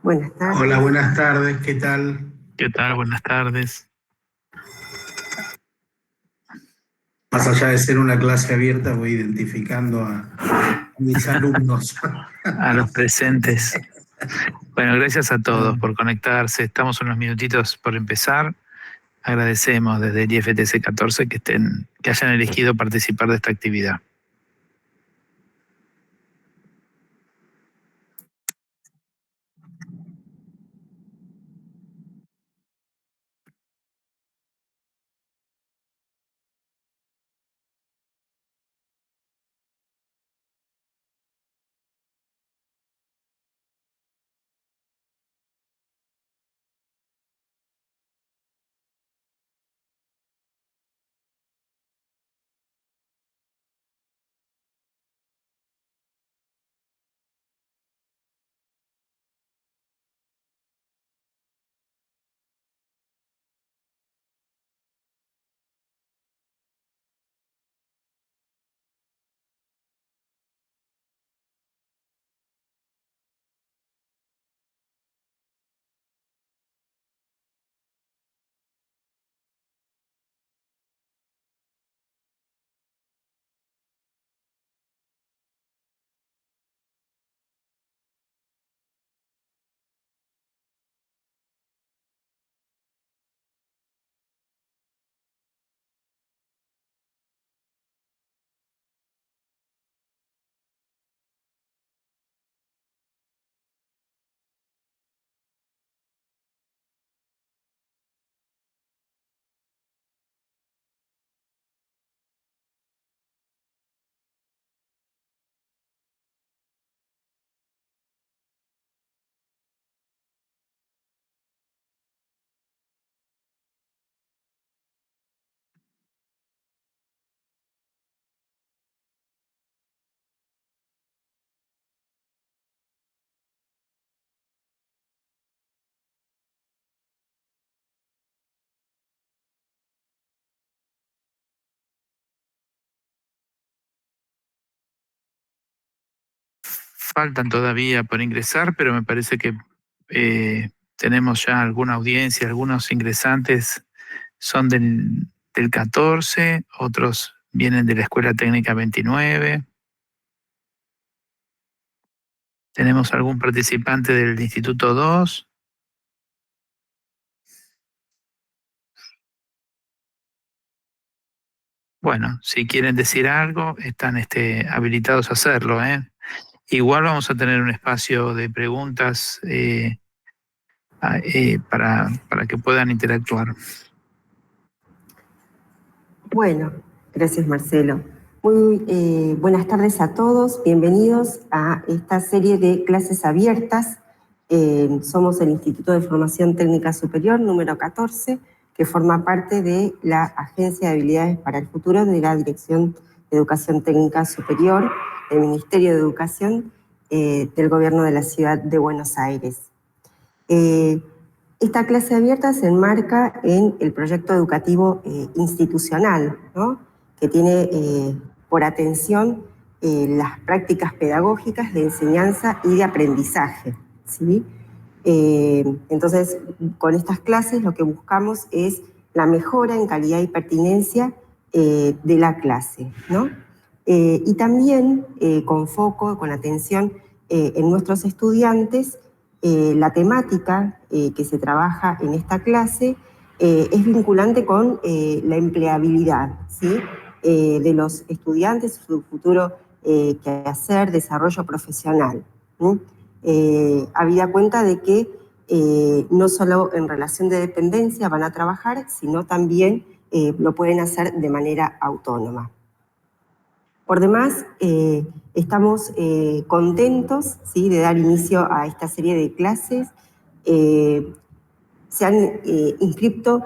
Buenas tardes. Hola, buenas tardes, ¿qué tal? ¿Qué tal? Buenas tardes. Más allá de ser una clase abierta, voy identificando a mis alumnos. A los presentes. Bueno, gracias a todos por conectarse. Estamos unos minutitos por empezar. Agradecemos desde el IFTC 14 que hayan elegido participar de esta actividad. Faltan todavía por ingresar, pero me parece que tenemos ya alguna audiencia, algunos ingresantes son del 14, otros vienen de la Escuela Técnica 29. ¿Tenemos algún participante del Instituto 2? Bueno, si quieren decir algo, están habilitados a hacerlo, ¿eh? Igual vamos a tener un espacio de preguntas para que puedan interactuar. Bueno, gracias Marcelo. Muy buenas tardes a todos, bienvenidos a esta serie de clases abiertas. Somos el Instituto de Formación Técnica Superior número 14, que forma parte de la Agencia de Habilidades para el Futuro de la Dirección de Educación Técnica Superior del Ministerio de Educación del Gobierno de la Ciudad de Buenos Aires. Esta clase abierta se enmarca en el proyecto educativo institucional, ¿no? Que tiene por atención las prácticas pedagógicas de enseñanza y de aprendizaje, ¿sí? Entonces, con estas clases lo que buscamos es la mejora en calidad y pertinencia de la clase, ¿no? Y también con foco, con atención en nuestros estudiantes. La temática que se trabaja en esta clase es vinculante con la empleabilidad, ¿sí? De los estudiantes, su futuro quehacer, desarrollo profesional. Habida cuenta de que no solo en relación de dependencia van a trabajar, sino también lo pueden hacer de manera autónoma. Por demás, estamos contentos, ¿sí?, de dar inicio a esta serie de clases. Se han inscrito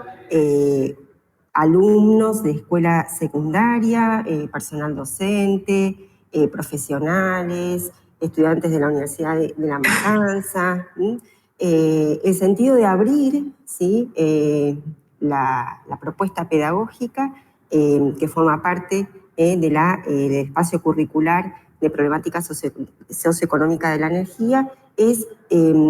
alumnos de escuela secundaria, personal docente, profesionales, estudiantes de la Universidad de La Matanza. El sentido de abrir, ¿sí?, la propuesta pedagógica que forma parte del espacio curricular de problemática socioeconómica de la energía es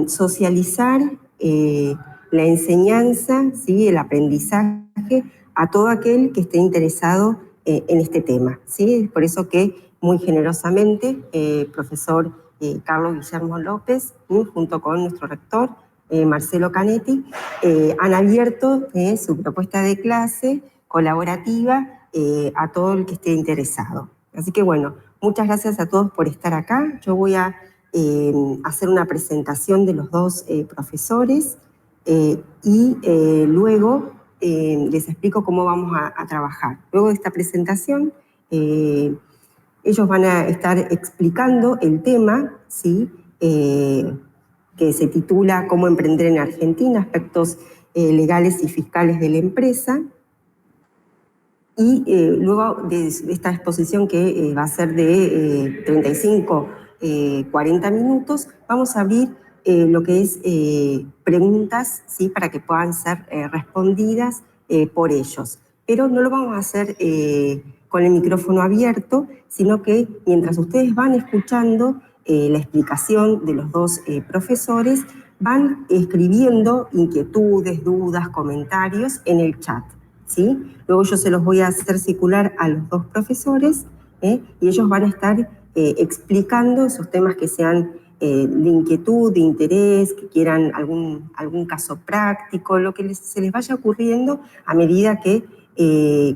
socializar la enseñanza, ¿sí?, el aprendizaje a todo aquel que esté interesado en este tema, ¿sí? Por eso que muy generosamente profesor Carlos Guillermo López, junto con nuestro rector Marcelo Canetti, han abierto su propuesta de clase colaborativa a todo el que esté interesado. Así que bueno, muchas gracias a todos por estar acá. Yo voy a hacer una presentación de los dos profesores y luego les explico cómo vamos a trabajar. Luego de esta presentación, ellos van a estar explicando el tema, ¿sí?, que se titula Cómo emprender en Argentina, aspectos legales y fiscales de la empresa. Y luego de esta exposición que va a ser de 35, 40 minutos, vamos a abrir lo que es preguntas, ¿sí?, para que puedan ser respondidas por ellos. Pero no lo vamos a hacer con el micrófono abierto, sino que mientras ustedes van escuchando la explicación de los dos profesores, van escribiendo inquietudes, dudas, comentarios en el chat, ¿sí? Luego yo se los voy a hacer circular a los dos profesores y ellos van a estar explicando esos temas que sean de inquietud, de interés, que quieran algún caso práctico, lo que se les vaya ocurriendo a medida que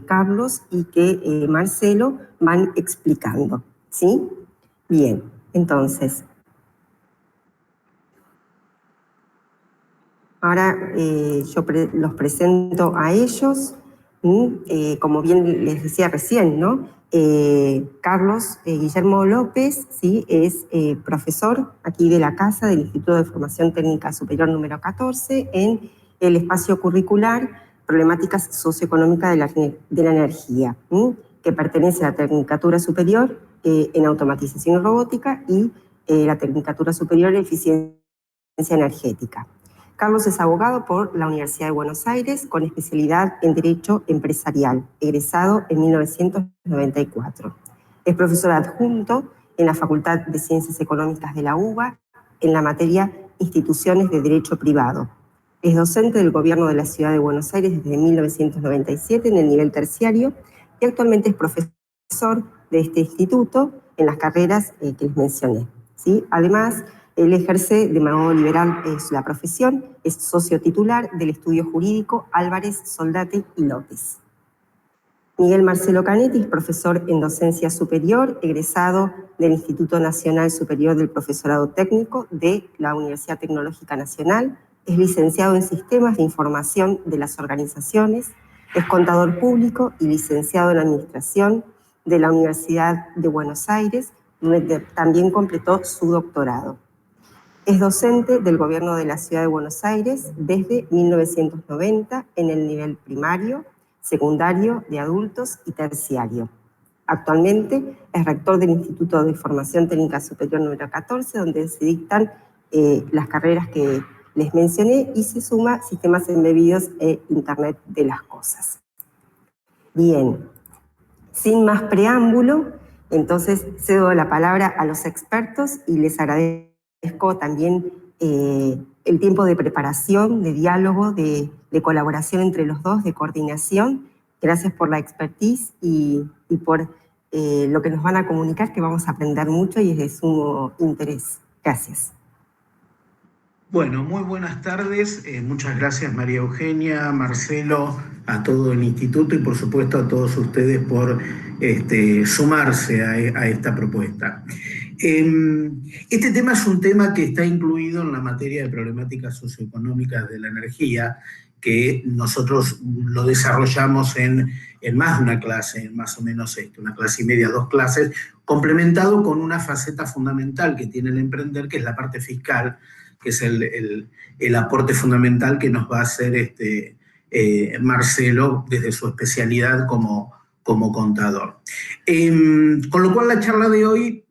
Carlos y que Marcelo van explicando, ¿sí? Bien, entonces, ahora yo los presento a ellos. Como bien les decía recién, ¿no? Carlos Guillermo López, ¿sí?, es profesor aquí de la casa del Instituto de Formación Técnica Superior número 14 en el espacio curricular Problemáticas Socioeconómicas de la Energía, que pertenece a la Tecnicatura Superior en Automatización y Robótica y la Tecnicatura Superior en Eficiencia Energética. Carlos es abogado por la Universidad de Buenos Aires con especialidad en Derecho Empresarial, egresado en 1994. Es profesor adjunto en la Facultad de Ciencias Económicas de la UBA en la materia Instituciones de Derecho Privado. Es docente del Gobierno de la Ciudad de Buenos Aires desde 1997 en el nivel terciario y actualmente es profesor de este instituto en las carreras que les mencioné, ¿sí? Además, él ejerce de modo liberal la profesión, es socio titular del estudio jurídico Álvarez, Soldati y López. Miguel Marcelo Canetti es profesor en docencia superior, egresado del Instituto Nacional Superior del Profesorado Técnico de la Universidad Tecnológica Nacional, es licenciado en Sistemas de Información de las Organizaciones, es contador público y licenciado en Administración de la Universidad de Buenos Aires, donde también completó su doctorado. Es docente del Gobierno de la Ciudad de Buenos Aires desde 1990 en el nivel primario, secundario, de adultos y terciario. Actualmente es rector del Instituto de Formación Técnica Superior número 14, donde se dictan las carreras que les mencioné y se suma Sistemas Embebidos e Internet de las Cosas. Bien, sin más preámbulo, entonces cedo la palabra a los expertos y les agradezco también el tiempo de preparación, de diálogo, de colaboración entre los dos, de coordinación. Gracias por la expertise y por lo que nos van a comunicar, que vamos a aprender mucho y es de sumo interés. Gracias. Bueno, muy buenas tardes. Muchas gracias María Eugenia, Marcelo, a todo el instituto y por supuesto a todos ustedes por sumarse a esta propuesta. Este tema es un tema que está incluido en la materia de problemáticas socioeconómicas de la energía, que nosotros lo desarrollamos en más de una clase, más o menos una clase y media, 2 clases, complementado con una faceta fundamental que tiene el emprender, que es la parte fiscal, que es el aporte fundamental que nos va a hacer Marcelo desde su especialidad como contador. Con lo cual la charla de hoy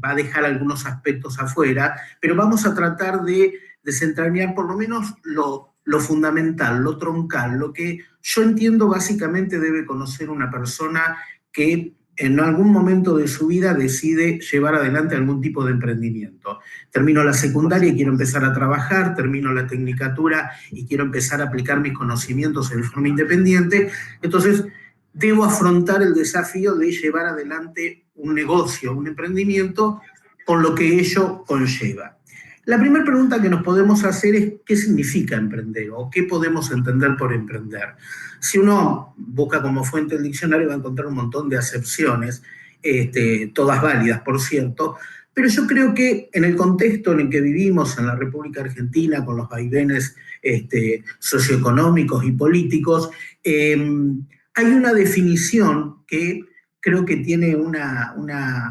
va a dejar algunos aspectos afuera, pero vamos a tratar de desentrañar por lo menos lo fundamental, lo troncal, lo que yo entiendo básicamente debe conocer una persona que en algún momento de su vida decide llevar adelante algún tipo de emprendimiento. Termino la secundaria y quiero empezar a trabajar, termino la tecnicatura y quiero empezar a aplicar mis conocimientos en forma independiente, entonces debo afrontar el desafío de llevar adelante un negocio, un emprendimiento, con lo que ello conlleva. La primera pregunta que nos podemos hacer es ¿qué significa emprender o qué podemos entender por emprender? Si uno busca como fuente el diccionario va a encontrar un montón de acepciones, todas válidas, por cierto, pero yo creo que en el contexto en el que vivimos en la República Argentina, con los vaivenes socioeconómicos y políticos, hay una definición que creo que tiene una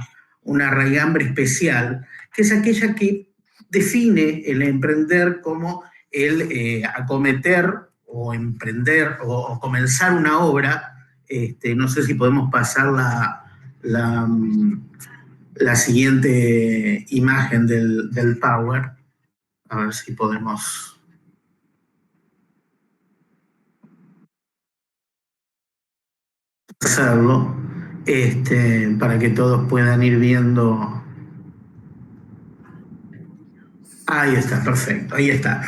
raigambre especial, que es aquella que define el emprender como el acometer o emprender o comenzar una obra. No sé si podemos pasar la siguiente imagen del Power. A ver si podemos hacerlo, para que todos puedan ir viendo. Ahí está, perfecto, ahí está.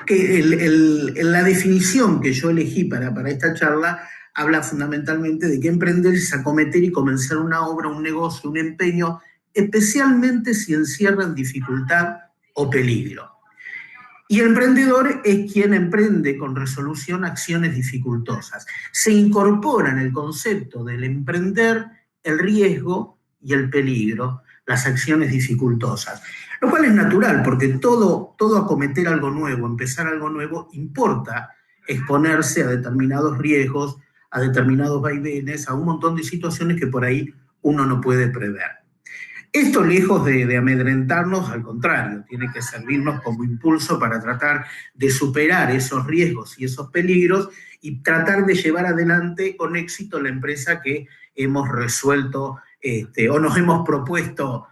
La definición que yo elegí para esta charla habla fundamentalmente de que emprender es acometer y comenzar una obra, un negocio, un empeño, especialmente si encierran dificultad o peligro. Y el emprendedor es quien emprende con resolución acciones dificultosas. Se incorpora en el concepto del emprender el riesgo y el peligro, las acciones dificultosas. Lo cual es natural, porque todo acometer algo nuevo, empezar algo nuevo, importa exponerse a determinados riesgos, a determinados vaivenes, a un montón de situaciones que por ahí uno no puede prever. Esto, lejos de amedrentarnos, al contrario, tiene que servirnos como impulso para tratar de superar esos riesgos y esos peligros y tratar de llevar adelante con éxito la empresa que hemos resuelto o nos hemos propuesto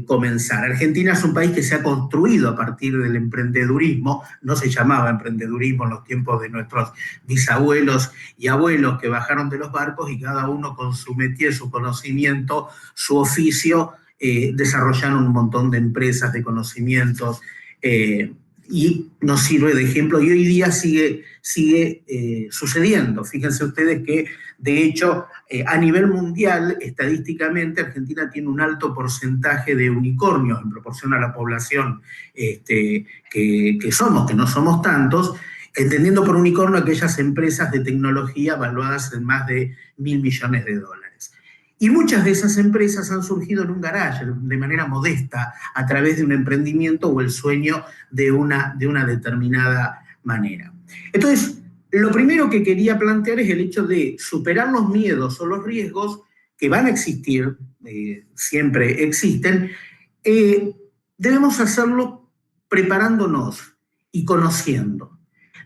comenzar. Argentina es un país que se ha construido a partir del emprendedurismo, no se llamaba emprendedurismo en los tiempos de nuestros bisabuelos y abuelos que bajaron de los barcos y cada uno con su métier, su conocimiento, su oficio, desarrollaron un montón de empresas, de conocimientos, y nos sirve de ejemplo y hoy día sigue sucediendo. Fíjense ustedes que de hecho a nivel mundial, estadísticamente, Argentina tiene un alto porcentaje de unicornios en proporción a la población que somos, que no somos tantos, entendiendo por unicornio aquellas empresas de tecnología valuadas en más de $1.000 millones. Y muchas de esas empresas han surgido en un garage, de manera modesta, a través de un emprendimiento o el sueño de una determinada manera. Entonces, lo primero que quería plantear es el hecho de superar los miedos o los riesgos que van a existir, siempre existen. Debemos hacerlo preparándonos y conociendo.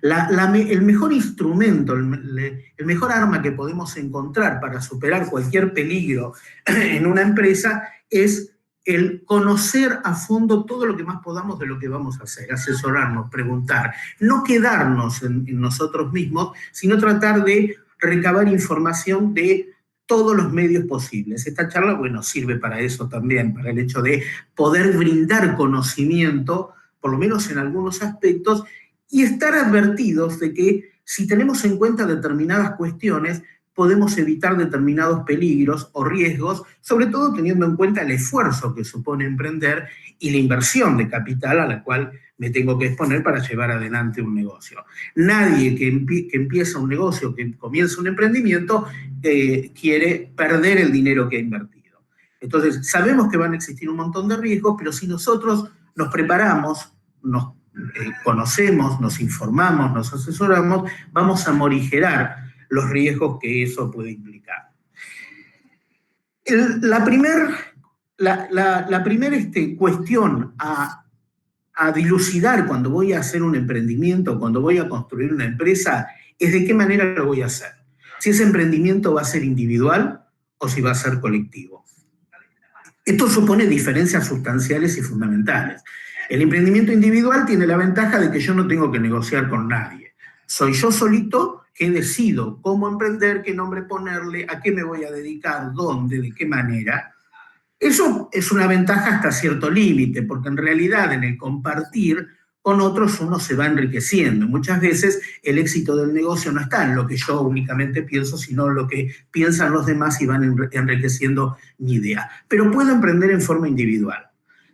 El mejor instrumento, el mejor arma que podemos encontrar para superar cualquier peligro en una empresa es el conocer a fondo todo lo que más podamos de lo que vamos a hacer, asesorarnos, preguntar, no quedarnos en nosotros mismos, sino tratar de recabar información de todos los medios posibles. Esta charla, bueno, sirve para eso también, para el hecho de poder brindar conocimiento, por lo menos en algunos aspectos, y estar advertidos de que si tenemos en cuenta determinadas cuestiones, podemos evitar determinados peligros o riesgos, sobre todo teniendo en cuenta el esfuerzo que supone emprender y la inversión de capital a la cual me tengo que exponer para llevar adelante un negocio. Nadie que empieza un negocio, que comienza un emprendimiento, quiere perder el dinero que ha invertido. Entonces, sabemos que van a existir un montón de riesgos, pero si nosotros nos preparamos, nos conocemos, nos informamos, nos asesoramos, vamos a morigerar los riesgos que eso puede implicar. La primera cuestión a dilucidar cuando voy a hacer un emprendimiento, cuando voy a construir una empresa, es de qué manera lo voy a hacer. Si ese emprendimiento va a ser individual o si va a ser colectivo. Esto supone diferencias sustanciales y fundamentales. El emprendimiento individual tiene la ventaja de que yo no tengo que negociar con nadie. Soy yo solito que decido cómo emprender, qué nombre ponerle, a qué me voy a dedicar, dónde, de qué manera, eso es una ventaja hasta cierto límite, porque en realidad en el compartir con otros uno se va enriqueciendo. Muchas veces el éxito del negocio no está en lo que yo únicamente pienso, sino en lo que piensan los demás y van enriqueciendo mi idea. Pero puedo emprender en forma individual.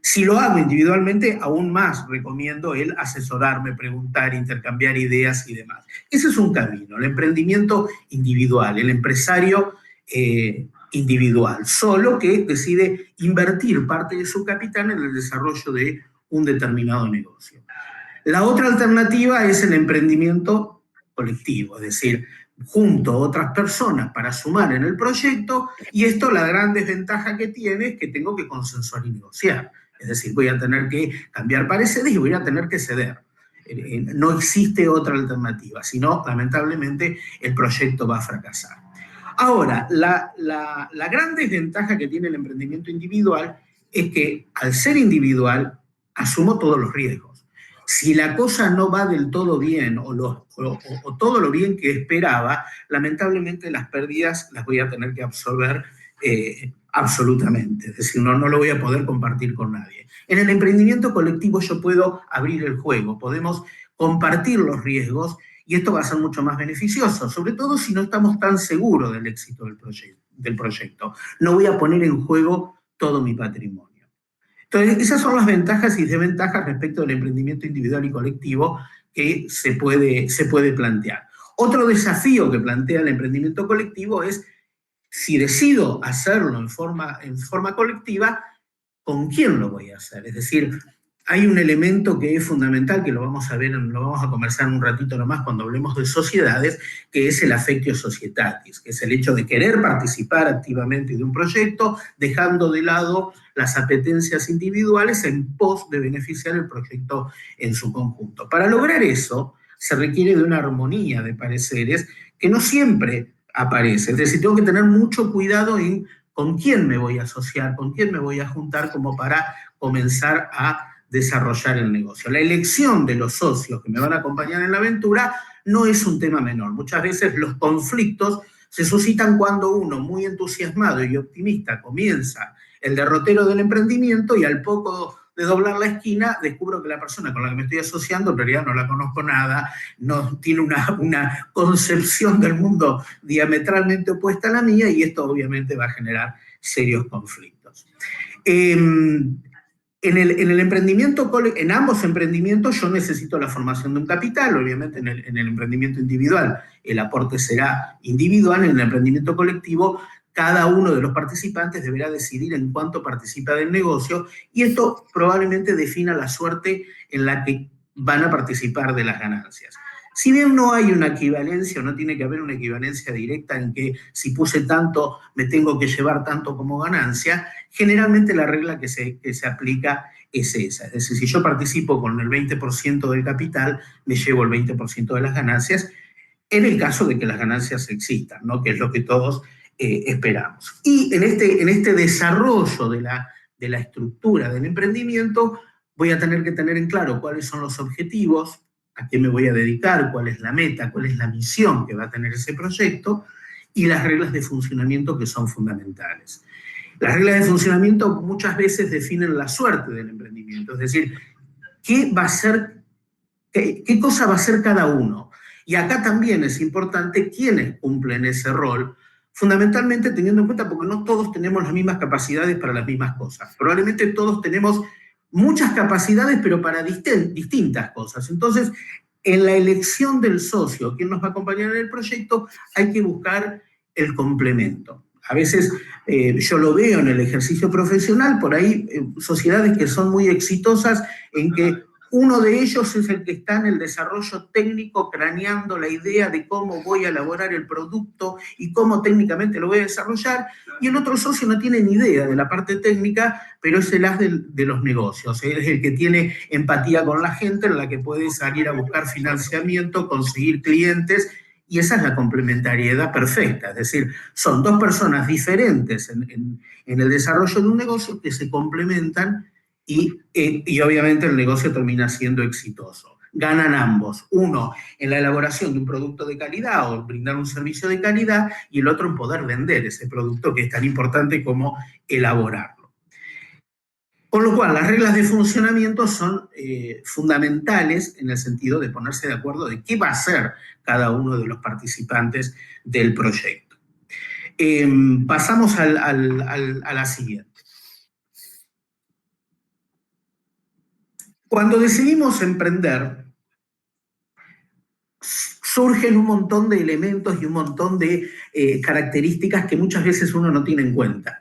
Si lo hago individualmente, aún más recomiendo el asesorarme, preguntar, intercambiar ideas y demás. Ese es un camino, el emprendimiento individual, el empresario individual, solo que decide invertir parte de su capital en el desarrollo de un determinado negocio. La otra alternativa es el emprendimiento colectivo, es decir, junto a otras personas para sumar en el proyecto, y esto la gran desventaja que tiene es que tengo que consensuar y negociar. Es decir, voy a tener que cambiar pareceres y voy a tener que ceder. No existe otra alternativa, sino, lamentablemente, el proyecto va a fracasar. Ahora, la gran desventaja que tiene el emprendimiento individual es que, al ser individual, asumo todos los riesgos. Si la cosa no va del todo bien o todo lo bien que esperaba, lamentablemente las pérdidas las voy a tener que absorber absolutamente. Es decir, no lo voy a poder compartir con nadie. En el emprendimiento colectivo yo puedo abrir el juego, podemos compartir los riesgos y esto va a ser mucho más beneficioso, sobre todo si no estamos tan seguros del éxito del proyecto. No voy a poner en juego todo mi patrimonio. Entonces, esas son las ventajas y desventajas respecto del emprendimiento individual y colectivo que se puede plantear. Otro desafío que plantea el emprendimiento colectivo es, si decido hacerlo en forma colectiva, ¿con quién lo voy a hacer? Es decir, hay un elemento que es fundamental, que lo vamos a conversar un ratito nomás cuando hablemos de sociedades, que es el affectio societatis, que es el hecho de querer participar activamente de un proyecto, dejando de lado las apetencias individuales en pos de beneficiar el proyecto en su conjunto. Para lograr eso, se requiere de una armonía de pareceres que no siempre aparece. Es decir, tengo que tener mucho cuidado en con quién me voy a asociar, con quién me voy a juntar como para comenzar a desarrollar el negocio. La elección de los socios que me van a acompañar en la aventura no es un tema menor. Muchas veces los conflictos se suscitan cuando uno, muy entusiasmado y optimista, comienza el derrotero del emprendimiento y al poco de doblar la esquina descubro que la persona con la que me estoy asociando en realidad no la conozco nada, no tiene una concepción del mundo diametralmente opuesta a la mía y esto obviamente va a generar serios conflictos. En ambos emprendimientos yo necesito la formación de un capital, obviamente en el emprendimiento individual el aporte será individual, en el emprendimiento colectivo cada uno de los participantes deberá decidir en cuánto participa del negocio y esto probablemente defina la suerte en la que van a participar de las ganancias. Si bien no hay una equivalencia, no tiene que haber una equivalencia directa en que si puse tanto me tengo que llevar tanto como ganancia, generalmente la regla que se aplica es esa. Es decir, si yo participo con el 20% del capital, me llevo el 20% de las ganancias, en el caso de que las ganancias existan, ¿no? Que es lo que todos esperamos. Y en este desarrollo de la estructura del emprendimiento voy a tener que tener en claro cuáles son los objetivos, a qué me voy a dedicar, cuál es la meta, cuál es la misión que va a tener ese proyecto y las reglas de funcionamiento que son fundamentales. Las reglas de funcionamiento muchas veces definen la suerte del emprendimiento, es decir, qué cosa va a hacer cada uno. Y acá también es importante quiénes cumplen ese rol, fundamentalmente teniendo en cuenta porque no todos tenemos las mismas capacidades para las mismas cosas. Probablemente todos tenemos muchas capacidades, pero para distintas cosas. Entonces, en la elección del socio, quien nos va a acompañar en el proyecto, hay que buscar el complemento. A veces yo lo veo en el ejercicio profesional, por ahí sociedades que son muy exitosas en que uno de ellos es el que está en el desarrollo técnico, craneando la idea de cómo voy a elaborar el producto y cómo técnicamente lo voy a desarrollar, y el otro socio no tiene ni idea de la parte técnica, pero es el as de los negocios, es el que tiene empatía con la gente, en la que puede salir a buscar financiamiento, conseguir clientes, y esa es la complementariedad perfecta, es decir, son dos personas diferentes en el desarrollo de un negocio que se complementan y obviamente el negocio termina siendo exitoso. ganan ambos. Uno en la elaboración de un producto de calidad o brindar un servicio de calidad, y el otro en poder vender ese producto que es tan importante como elaborarlo. Con lo cual, las reglas de funcionamiento son fundamentales en el sentido de ponerse de acuerdo de qué va a hacer cada uno de los participantes del proyecto. Pasamos a la siguiente. Cuando decidimos emprender, surgen un montón de elementos y un montón de características que muchas veces uno no tiene en cuenta.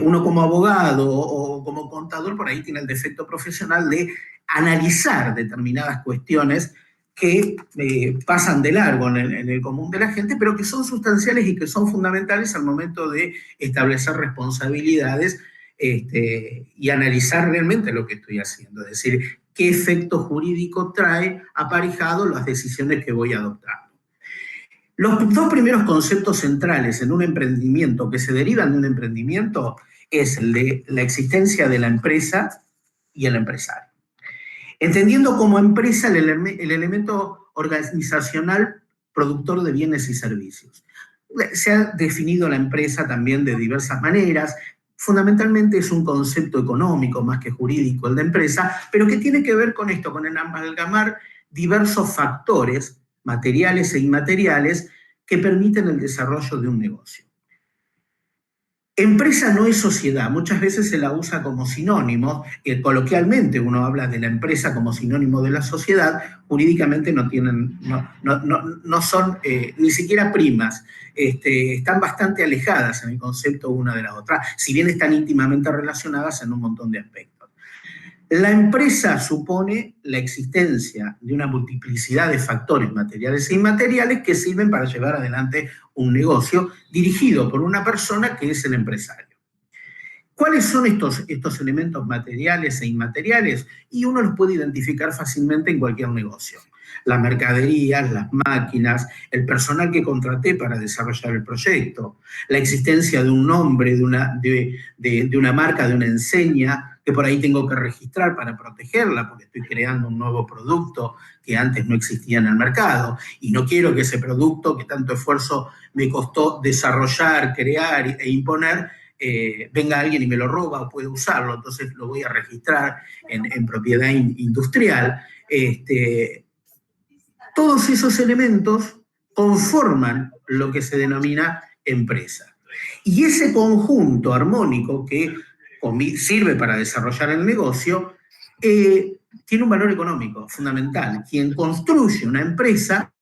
Uno como abogado o como contador por ahí tiene el defecto profesional de analizar determinadas cuestiones que pasan de largo en el común de la gente, pero que son sustanciales y que son fundamentales al momento de establecer responsabilidades y analizar realmente lo que estoy haciendo. Es decir, qué efecto jurídico trae aparejado las decisiones que voy adoptando. Los dos primeros conceptos centrales en un emprendimiento que se derivan de un emprendimiento es el de la existencia de la empresa y el empresario. Entendiendo como empresa el elemento organizacional productor de bienes y servicios. Se ha definido la empresa también de diversas maneras. Fundamentalmente es un concepto económico más que jurídico el de empresa, pero que tiene que ver con esto, con el amalgamar diversos factores materiales e inmateriales que permiten el desarrollo de un negocio. Empresa no es sociedad, muchas veces se la usa como sinónimo, coloquialmente uno habla de la empresa como sinónimo de la sociedad, jurídicamente no son ni siquiera primas, están bastante alejadas en el concepto una de la otra, si bien están íntimamente relacionadas en un montón de aspectos. La empresa supone la existencia de una multiplicidad de factores materiales e inmateriales que sirven para llevar adelante un negocio dirigido por una persona que es el empresario. ¿Cuáles son estos elementos materiales e inmateriales? Y uno los puede identificar fácilmente en cualquier negocio. Las mercaderías, las máquinas, el personal que contraté para desarrollar el proyecto, la existencia de un nombre, de una marca, de una enseña, que por ahí tengo que registrar para protegerla porque estoy creando un nuevo producto que antes no existía en el mercado y no quiero que ese producto que tanto esfuerzo me costó desarrollar, crear e imponer, venga alguien y me lo roba o puede usarlo, entonces lo voy a registrar en propiedad industrial. Todos esos elementos conforman lo que se denomina empresa. Y ese conjunto armónico que sirve para desarrollar el negocio, tiene un valor económico fundamental. Quien construye una empresa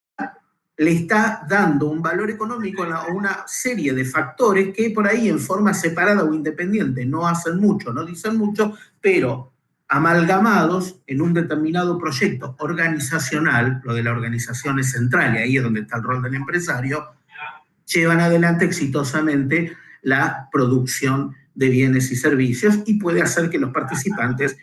le está dando un valor económico a una serie de factores que por ahí en forma separada o independiente no hacen mucho, no dicen mucho, pero amalgamados en un determinado proyecto organizacional, lo de la organización es central y ahí es donde está el rol del empresario, llevan adelante exitosamente la producción de bienes y servicios y puede hacer que los participantes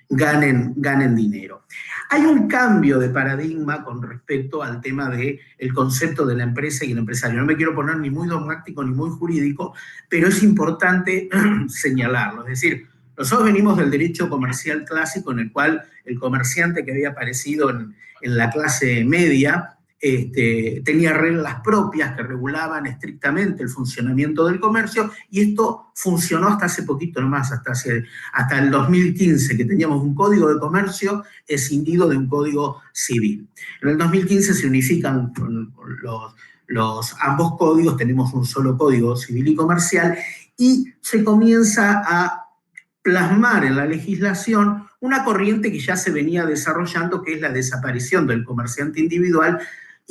ganen dinero. Hay un cambio de paradigma con respecto al tema del concepto de la empresa y el empresario. No me quiero poner ni muy dogmático ni muy jurídico, pero es importante señalarlo. Es decir, nosotros venimos del derecho comercial clásico en el cual el comerciante que había aparecido en la clase media tenía reglas propias que regulaban estrictamente el funcionamiento del comercio y esto funcionó hasta hace poquito nomás, hasta el 2015, que teníamos un código de comercio escindido de un código civil. En el 2015 se unifican ambos códigos, tenemos un solo código civil y comercial y se comienza a plasmar en la legislación una corriente que ya se venía desarrollando, que es la desaparición del comerciante individual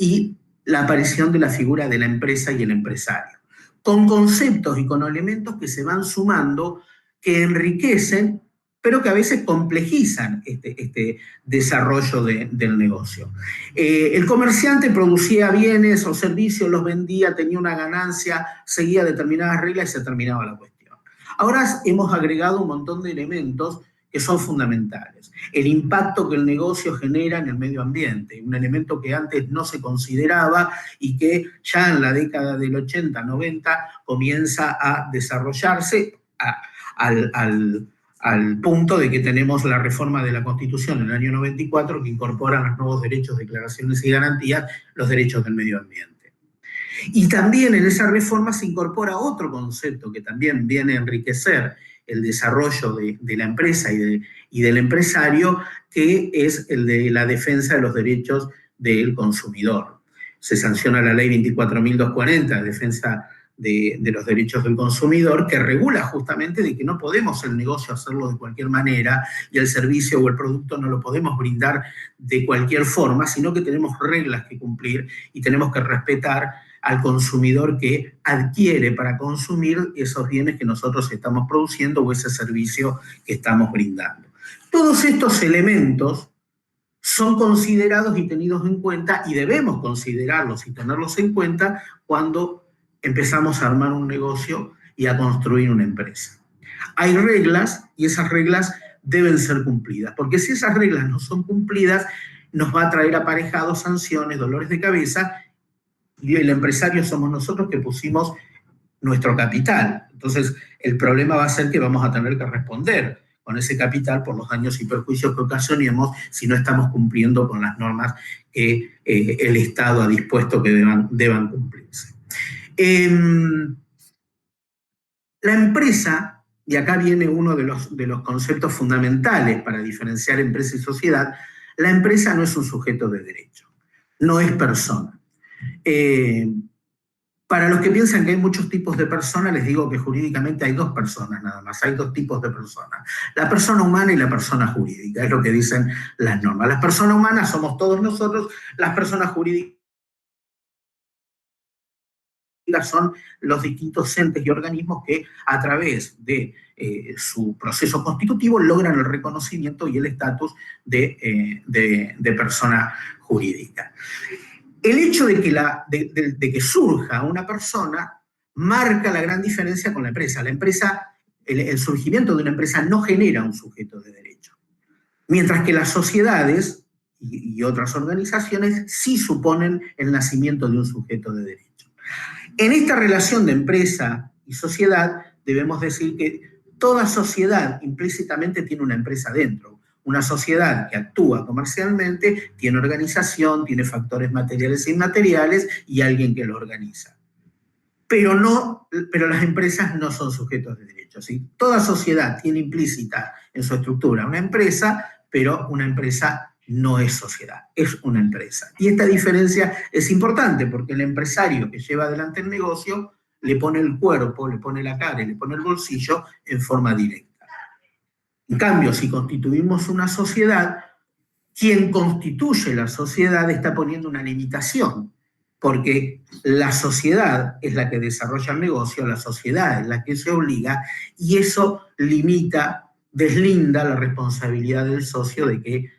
y la aparición de la figura de la empresa y el empresario, con conceptos y con elementos que se van sumando, que enriquecen, pero que a veces complejizan este desarrollo del negocio. El comerciante producía bienes o servicios, los vendía, tenía una ganancia, seguía determinadas reglas y se terminaba la cuestión. Ahora hemos agregado un montón de elementos que son fundamentales. El impacto que el negocio genera en el medio ambiente, un elemento que antes no se consideraba y que ya en la década del 80-90 comienza a desarrollarse al punto de que tenemos la reforma de la Constitución en el año 94 que incorpora los nuevos derechos, declaraciones y garantías, los derechos del medio ambiente. Y también en esa reforma se incorpora otro concepto que también viene a enriquecer el desarrollo de la empresa y del empresario, que es el de la defensa de los derechos del consumidor. Se sanciona la ley 24.240, defensa de los derechos del consumidor, que regula justamente de que no podemos el negocio hacerlo de cualquier manera y el servicio o el producto no lo podemos brindar de cualquier forma, sino que tenemos reglas que cumplir y tenemos que respetar al consumidor que adquiere para consumir esos bienes que nosotros estamos produciendo o ese servicio que estamos brindando. Todos estos elementos son considerados y tenidos en cuenta, y debemos considerarlos y tenerlos en cuenta cuando empezamos a armar un negocio y a construir una empresa. Hay reglas y esas reglas deben ser cumplidas, porque si esas reglas no son cumplidas, nos va a traer aparejados sanciones, dolores de cabeza, y el empresario somos nosotros que pusimos nuestro capital. Entonces, el problema va a ser que vamos a tener que responder con ese capital por los daños y perjuicios que ocasionemos si no estamos cumpliendo con las normas que el Estado ha dispuesto que deban cumplirse. La empresa, y acá viene uno de los conceptos fundamentales para diferenciar empresa y sociedad, la empresa no es un sujeto de derecho, no es persona. Para los que piensan que hay muchos tipos de personas, les digo que jurídicamente hay dos personas nada más, hay dos tipos de personas. La persona humana y la persona jurídica, es lo que dicen las normas. Las personas humanas somos todos nosotros, las personas jurídicas son los distintos entes y organismos que a través de su proceso constitutivo logran el reconocimiento y el estatus de persona jurídica. El hecho de que surja una persona marca la gran diferencia con la empresa. La empresa, el surgimiento de una empresa no genera un sujeto de derecho, mientras que las sociedades y otras organizaciones sí suponen el nacimiento de un sujeto de derecho. En esta relación de empresa y sociedad debemos decir que toda sociedad implícitamente tiene una empresa dentro. Una sociedad que actúa comercialmente tiene organización, tiene factores materiales e inmateriales y alguien que lo organiza. Pero las empresas no son sujetos de derecho, ¿sí? Toda sociedad tiene implícita en su estructura una empresa, pero una empresa no es sociedad, es una empresa. Y esta diferencia es importante porque el empresario que lleva adelante el negocio le pone el cuerpo, le pone la cara y le pone el bolsillo en forma directa. En cambio, si constituimos una sociedad, quien constituye la sociedad está poniendo una limitación, porque la sociedad es la que desarrolla el negocio, la sociedad es la que se obliga, y eso limita, deslinda la responsabilidad del socio de que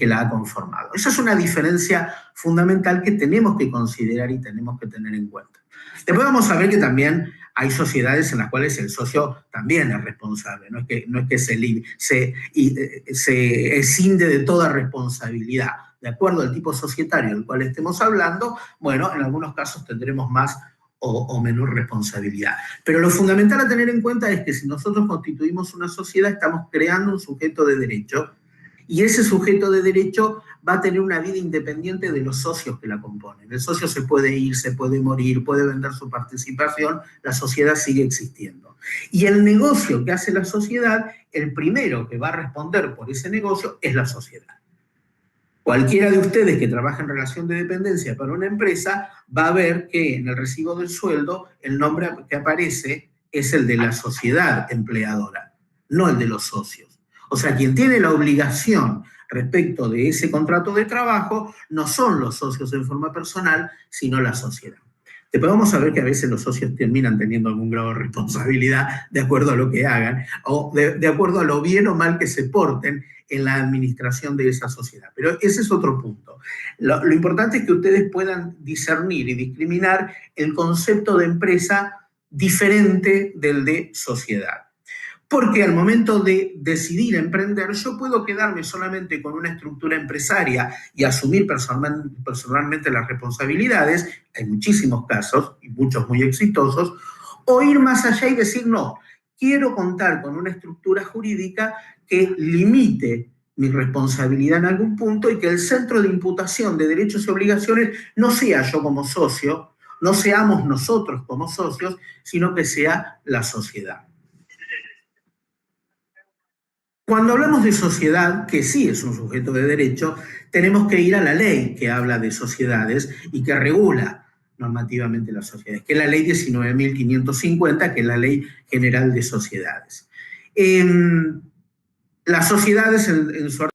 la ha conformado. Esa es una diferencia fundamental que tenemos que considerar y tenemos que tener en cuenta. Después vamos a ver que también hay sociedades en las cuales el socio también es responsable, no es que se escinde de toda responsabilidad. De acuerdo al tipo societario del cual estemos hablando, bueno, en algunos casos tendremos más o menor responsabilidad. Pero lo fundamental a tener en cuenta es que si nosotros constituimos una sociedad, estamos creando un sujeto de derecho, y ese sujeto de derecho va a tener una vida independiente de los socios que la componen. El socio se puede ir, se puede morir, puede vender su participación, la sociedad sigue existiendo. Y el negocio que hace la sociedad, el primero que va a responder por ese negocio es la sociedad. Cualquiera de ustedes que trabaja en relación de dependencia para una empresa va a ver que en el recibo del sueldo el nombre que aparece es el de la sociedad empleadora, no el de los socios. O sea, quien tiene la obligación respecto de ese contrato de trabajo no son los socios en forma personal, sino la sociedad. Después vamos a ver que a veces los socios terminan teniendo algún grado de responsabilidad de acuerdo a lo que hagan o de acuerdo a lo bien o mal que se porten en la administración de esa sociedad. Pero ese es otro punto. Lo importante es que ustedes puedan discernir y discriminar el concepto de empresa diferente del de sociedad. Porque al momento de decidir emprender, yo puedo quedarme solamente con una estructura empresaria y asumir personalmente las responsabilidades, hay muchísimos casos y muchos muy exitosos, o ir más allá y decir, no, quiero contar con una estructura jurídica que limite mi responsabilidad en algún punto y que el centro de imputación de derechos y obligaciones no sea yo como socio, no seamos nosotros como socios, sino que sea la sociedad. Cuando hablamos de sociedad, que sí es un sujeto de derecho, tenemos que ir a la ley que habla de sociedades y que regula normativamente las sociedades, que es la ley 19.550, que es la Ley General de Sociedades. Las sociedades en su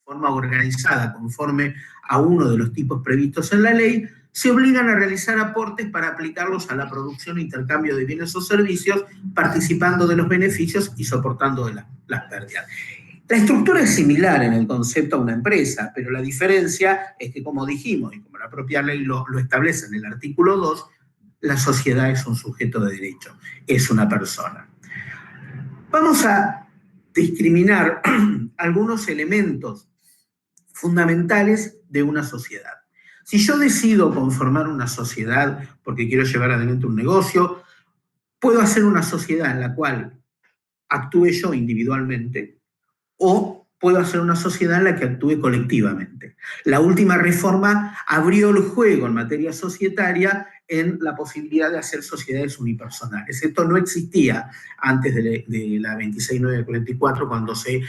forma organizada conforme a uno de los tipos previstos en la ley, se obligan a realizar aportes para aplicarlos a la producción e intercambio de bienes o servicios, participando de los beneficios y soportando de las pérdidas. La estructura es similar en el concepto a una empresa, pero la diferencia es que, como dijimos, y como la propia ley lo establece en el artículo 2, la sociedad es un sujeto de derecho, es una persona. Vamos a discriminar algunos elementos fundamentales de una sociedad. Si yo decido conformar una sociedad porque quiero llevar adelante un negocio, puedo hacer una sociedad en la cual actúe yo individualmente o puedo hacer una sociedad en la que actúe colectivamente. La última reforma abrió el juego en materia societaria en la posibilidad de hacer sociedades unipersonales. Esto no existía antes de la 26.944, cuando se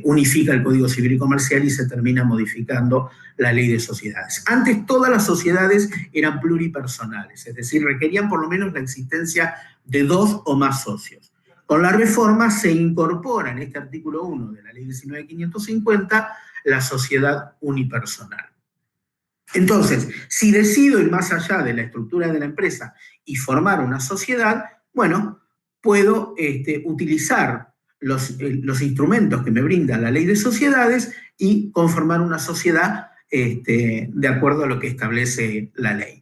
unifica el Código Civil y Comercial y se termina modificando la Ley de Sociedades. Antes todas las sociedades eran pluripersonales, es decir, requerían por lo menos la existencia de 2 o más socios. Con la reforma se incorpora en este artículo 1 de la Ley 19.550 la sociedad unipersonal. Entonces, si decido ir más allá de la estructura de la empresa y formar una sociedad, bueno, puedo utilizar los instrumentos que me brinda la Ley de Sociedades y conformar una sociedad de acuerdo a lo que establece la ley.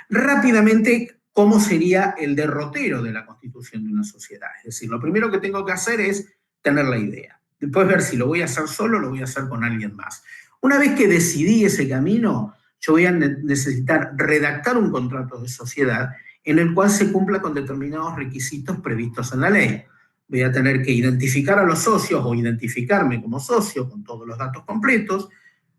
Rápidamente, ¿cómo sería el derrotero de la constitución de una sociedad? Es decir, lo primero que tengo que hacer es tener la idea. Después ver si lo voy a hacer solo o lo voy a hacer con alguien más. Una vez que decidí ese camino, yo voy a necesitar redactar un contrato de sociedad en el cual se cumpla con determinados requisitos previstos en la ley. Voy a tener que identificar a los socios o identificarme como socio con todos los datos completos.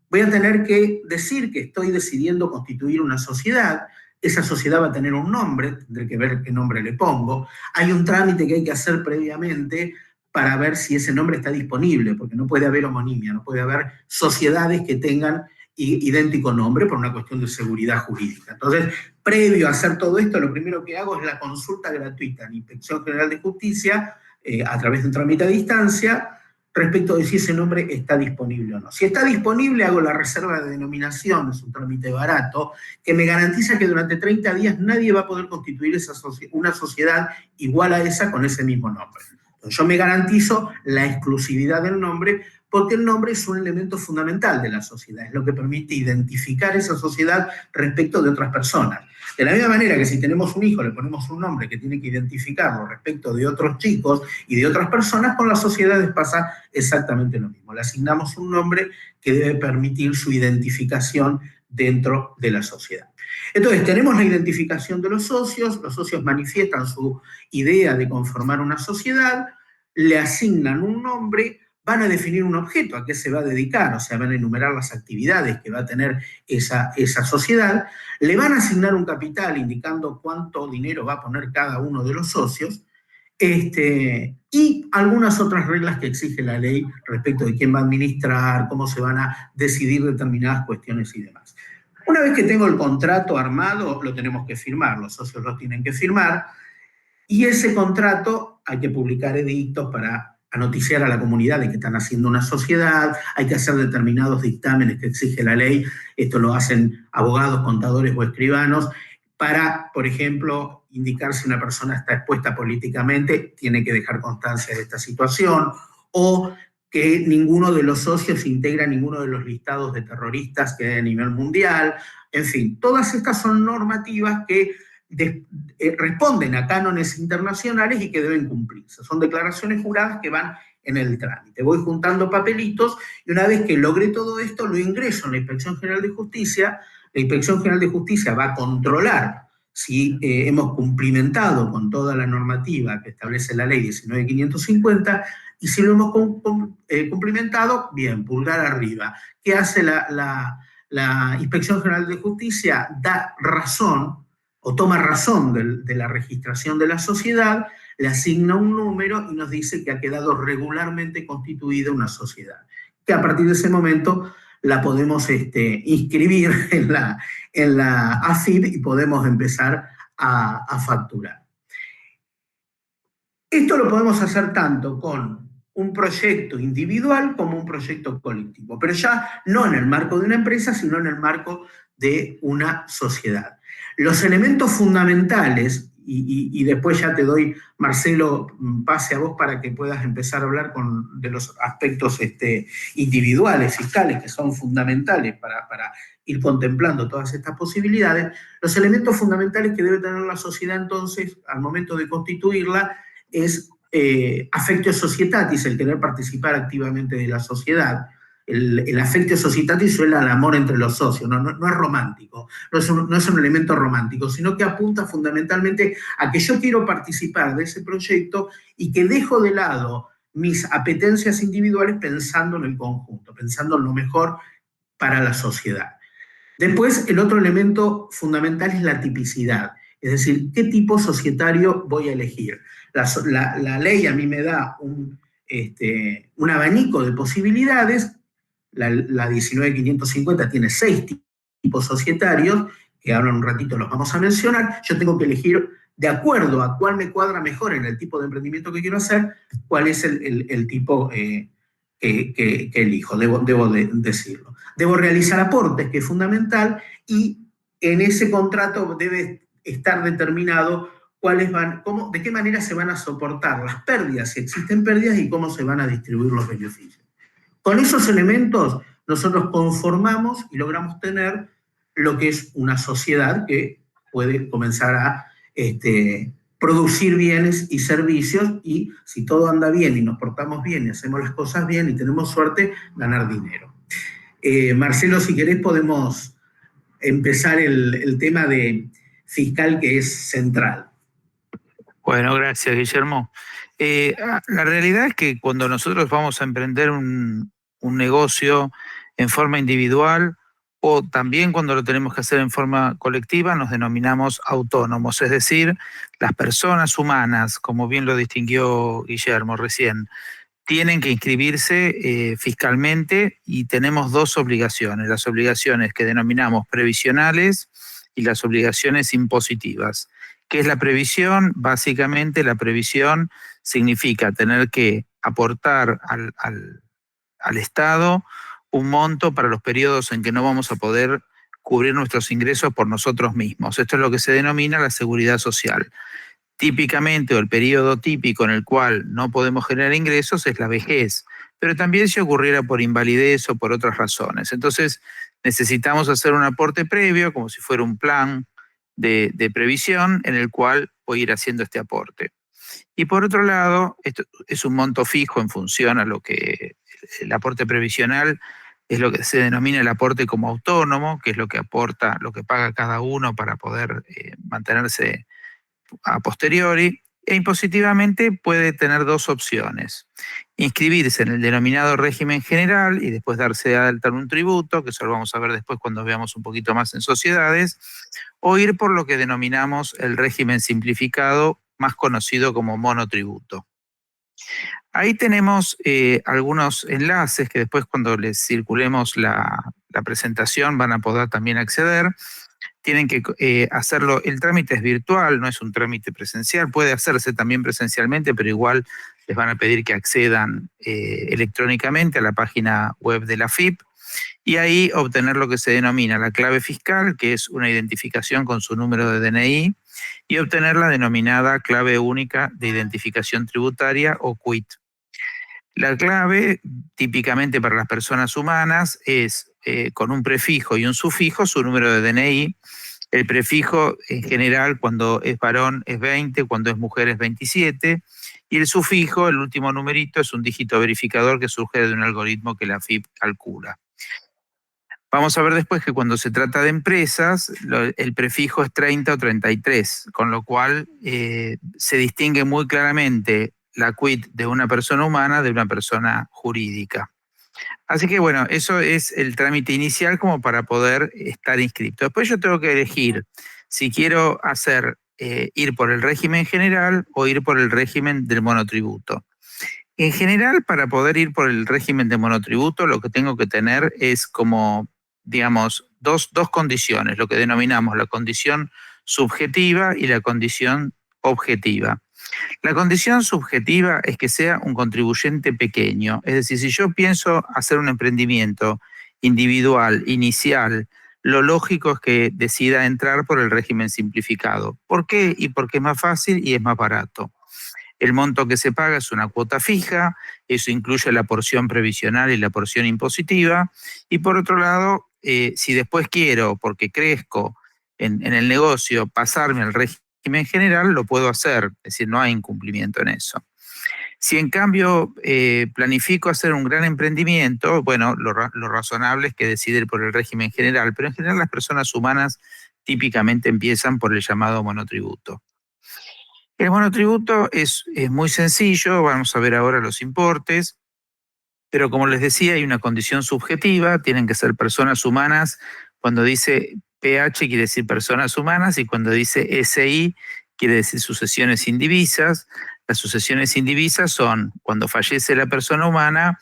Voy a tener que decir que estoy decidiendo constituir una sociedad. Esa sociedad va a tener un nombre, tendré que ver qué nombre le pongo. Hay un trámite que hay que hacer previamente para ver si ese nombre está disponible, porque no puede haber homonimia, no puede haber sociedades que tengan idéntico nombre por una cuestión de seguridad jurídica. Entonces, previo a hacer todo esto, lo primero que hago es la consulta gratuita a la Inspección General de Justicia, a través de un trámite a distancia, respecto de si ese nombre está disponible o no. Si está disponible, hago la reserva de denominación, es un trámite barato, que me garantiza que durante 30 días nadie va a poder constituir una sociedad igual a esa con ese mismo nombre. Entonces, yo me garantizo la exclusividad del nombre, porque el nombre es un elemento fundamental de la sociedad, es lo que permite identificar esa sociedad respecto de otras personas. De la misma manera que si tenemos un hijo, le ponemos un nombre que tiene que identificarlo respecto de otros chicos y de otras personas, con las sociedades pasa exactamente lo mismo. Le asignamos un nombre que debe permitir su identificación dentro de la sociedad. Entonces, tenemos la identificación de los socios manifiestan su idea de conformar una sociedad, le asignan un nombre, van a definir un objeto, a qué se va a dedicar, o sea, van a enumerar las actividades que va a tener esa sociedad, le van a asignar un capital indicando cuánto dinero va a poner cada uno de los socios, y algunas otras reglas que exige la ley respecto de quién va a administrar, cómo se van a decidir determinadas cuestiones y demás. Una vez que tengo el contrato armado, lo tenemos que firmar, los socios lo tienen que firmar, y ese contrato hay que publicar edictos para noticiar a la comunidad de que están haciendo una sociedad, hay que hacer determinados dictámenes que exige la ley, esto lo hacen abogados, contadores o escribanos, para, por ejemplo, indicar si una persona está expuesta políticamente, tiene que dejar constancia de esta situación, o que ninguno de los socios integra ninguno de los listados de terroristas que hay a nivel mundial. En fin, todas estas son normativas que responden a cánones internacionales y que deben cumplirse. Son declaraciones juradas que van en el trámite. Voy juntando papelitos y una vez que logré todo esto, lo ingreso en la Inspección General de Justicia, La Inspección General de Justicia va a controlar si hemos cumplimentado con toda la normativa que establece la ley 19.550, y si lo hemos cumplimentado, bien, pulgar arriba. ¿Qué hace la Inspección General de Justicia? Da razón o toma razón de la registración de la sociedad, le asigna un número y nos dice que ha quedado regularmente constituida una sociedad, que a partir de ese momento la podemos inscribir en la AFIP y podemos empezar a facturar. Esto lo podemos hacer tanto con un proyecto individual como un proyecto colectivo, pero ya no en el marco de una empresa, sino en el marco de una sociedad. Los elementos fundamentales, y después ya te doy, Marcelo, pase a vos para que puedas empezar a hablar de los aspectos individuales, fiscales, que son fundamentales para ir contemplando todas estas posibilidades. Los elementos fundamentales que debe tener la sociedad entonces, al momento de constituirla, es affectio societatis, el querer participar activamente de la sociedad. El affectio societatis suena al amor entre los socios, no es romántico, no es un elemento romántico, sino que apunta fundamentalmente a que yo quiero participar de ese proyecto y que dejo de lado mis apetencias individuales pensando en el conjunto, pensando en lo mejor para la sociedad. Después, el otro elemento fundamental es la tipicidad, es decir, ¿qué tipo societario voy a elegir? La ley a mí me da un abanico de posibilidades. La 19.550 tiene 6 tipos societarios, que ahora en un ratito los vamos a mencionar. Yo tengo que elegir, de acuerdo a cuál me cuadra mejor en el tipo de emprendimiento que quiero hacer, cuál es el tipo que elijo, debo decirlo. Debo realizar aportes, que es fundamental, y en ese contrato debe estar determinado de qué manera se van a soportar las pérdidas, si existen pérdidas, y cómo se van a distribuir los beneficios. Con esos elementos nosotros conformamos y logramos tener lo que es una sociedad que puede comenzar a producir bienes y servicios, y si todo anda bien y nos portamos bien y hacemos las cosas bien y tenemos suerte, ganar dinero. Marcelo, si querés podemos empezar el tema fiscal, que es central. Bueno, gracias, Guillermo. La realidad es que cuando nosotros vamos a emprender un negocio en forma individual, o también cuando lo tenemos que hacer en forma colectiva, nos denominamos autónomos, es decir, las personas humanas, como bien lo distinguió Guillermo recién, tienen que inscribirse fiscalmente, y tenemos 2 obligaciones, las obligaciones que denominamos previsionales y las obligaciones impositivas. ¿Qué es la previsión? Básicamente la previsión significa tener que aportar al Estado un monto para los periodos en que no vamos a poder cubrir nuestros ingresos por nosotros mismos. Esto es lo que se denomina la seguridad social. Típicamente, o el periodo típico en el cual no podemos generar ingresos, es la vejez, pero también si ocurriera por invalidez o por otras razones. Entonces, necesitamos hacer un aporte previo, como si fuera un plan de previsión, en el cual voy a ir haciendo este aporte. Y por otro lado, esto es un monto fijo en función a lo que el aporte previsional es lo que se denomina el aporte como autónomo, que es lo que aporta, lo que paga cada uno para poder mantenerse a posteriori. E impositivamente puede tener 2 opciones: inscribirse en el denominado régimen general y después darse de alta en un tributo, que eso lo vamos a ver después cuando veamos un poquito más en sociedades, o ir por lo que denominamos el régimen simplificado, más conocido como monotributo. Ahí tenemos algunos enlaces que después, cuando les circulemos la presentación, van a poder también acceder. Tienen que hacerlo, el trámite es virtual, no es un trámite presencial, puede hacerse también presencialmente, pero igual les van a pedir que accedan electrónicamente a la página web de la AFIP, y ahí obtener lo que se denomina la clave fiscal, que es una identificación con su número de DNI, y obtener la denominada clave única de identificación tributaria, o CUIT. La clave, típicamente para las personas humanas, es con un prefijo y un sufijo su número de DNI. El prefijo en general, cuando es varón, es 20, cuando es mujer es 27, y el sufijo, el último numerito, es un dígito verificador que surge de un algoritmo que la AFIP calcula. Vamos a ver después que cuando se trata de empresas, el prefijo es 30 o 33, con lo cual se distingue muy claramente la quit de una persona humana de una persona jurídica. Así que bueno, eso es el trámite inicial como para poder estar inscrito. Después yo tengo que elegir si quiero ir por el régimen general o ir por el régimen del monotributo. En general, para poder ir por el régimen de monotributo, lo que tengo que tener es como, digamos, dos condiciones, lo que denominamos la condición subjetiva y la condición objetiva. La condición subjetiva es que sea un contribuyente pequeño, es decir, si yo pienso hacer un emprendimiento individual, inicial, lo lógico es que decida entrar por el régimen simplificado. ¿Por qué? Y porque es más fácil y es más barato. El monto que se paga es una cuota fija, eso incluye la porción previsional y la porción impositiva. Y por otro lado, si después quiero, porque crezco en el negocio, pasarme al régimen general, lo puedo hacer, es decir, no hay incumplimiento en eso. Si en cambio planifico hacer un gran emprendimiento, bueno, lo razonable es que decida ir por el régimen general, pero en general las personas humanas típicamente empiezan por el llamado monotributo. El monotributo es muy sencillo, vamos a ver ahora los importes, pero como les decía, hay una condición subjetiva, tienen que ser personas humanas. Cuando dice PH quiere decir personas humanas y cuando dice SI quiere decir sucesiones indivisas. Las sucesiones indivisas son cuando fallece la persona humana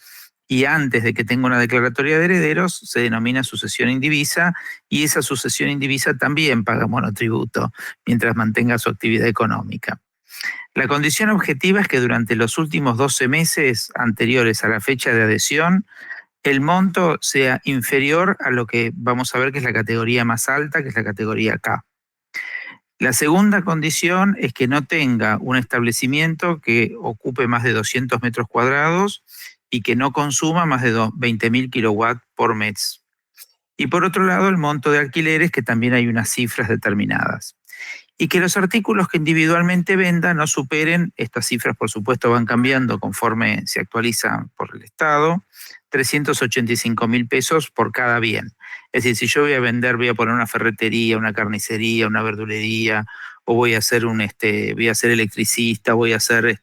y antes de que tenga una declaratoria de herederos se denomina sucesión indivisa y esa sucesión indivisa también paga monotributo mientras mantenga su actividad económica. La condición objetiva es que durante los últimos 12 meses anteriores a la fecha de adhesión, el monto sea inferior a lo que vamos a ver que es la categoría más alta, que es la categoría K. La segunda condición es que no tenga un establecimiento que ocupe más de 200 metros cuadrados y que no consuma más de 20.000 kilowatts por mes. Y por otro lado, el monto de alquileres, que también hay unas cifras determinadas. Y que los artículos que individualmente venda no superen, estas cifras por supuesto van cambiando conforme se actualizan por el Estado, 385.000 pesos por cada bien. Es decir, si yo voy a poner una ferretería, una carnicería, una verdulería, o voy a ser electricista, voy a ser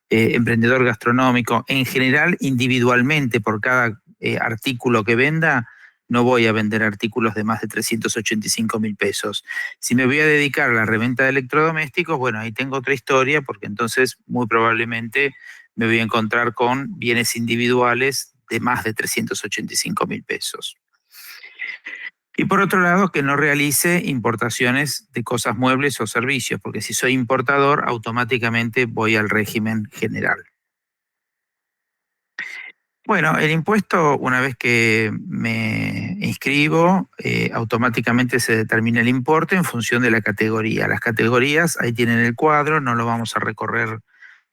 emprendedor gastronómico, en general individualmente por cada artículo que venda, no voy a vender artículos de más de 385.000 pesos. Si me voy a dedicar a la reventa de electrodomésticos, bueno, ahí tengo otra historia, porque entonces muy probablemente me voy a encontrar con bienes individuales de más de 385.000 pesos. Y por otro lado, que no realice importaciones de cosas muebles o servicios, porque si soy importador, automáticamente voy al régimen general. Bueno, el impuesto, una vez que me inscribo, automáticamente se determina el importe en función de la categoría. Las categorías, ahí tienen el cuadro, no lo vamos a recorrer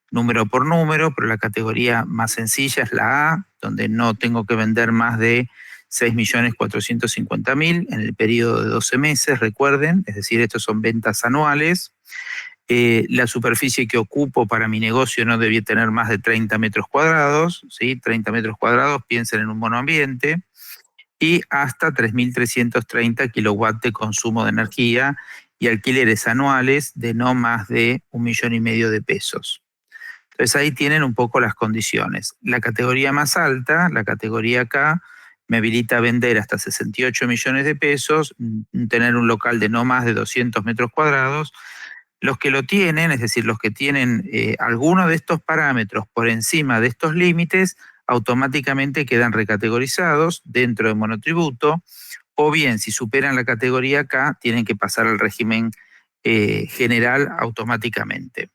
número por número, pero la categoría más sencilla es la A, donde no tengo que vender más de 6.450.000 en el periodo de 12 meses, recuerden, es decir, estos son ventas anuales. La superficie que ocupo para mi negocio no debía tener más de 30 metros cuadrados, ¿sí? 30 metros cuadrados, piensen en un monoambiente, y hasta 3.330 kilowatts de consumo de energía y alquileres anuales de no más de 1,5 millones de pesos. Entonces ahí tienen un poco las condiciones. La categoría más alta, la categoría K, me habilita a vender hasta 68 millones de pesos, tener un local de no más de 200 metros cuadrados. Los que lo tienen, es decir, los que tienen alguno de estos parámetros por encima de estos límites, automáticamente quedan recategorizados dentro de monotributo, o bien si superan la categoría K, tienen que pasar al régimen general automáticamente.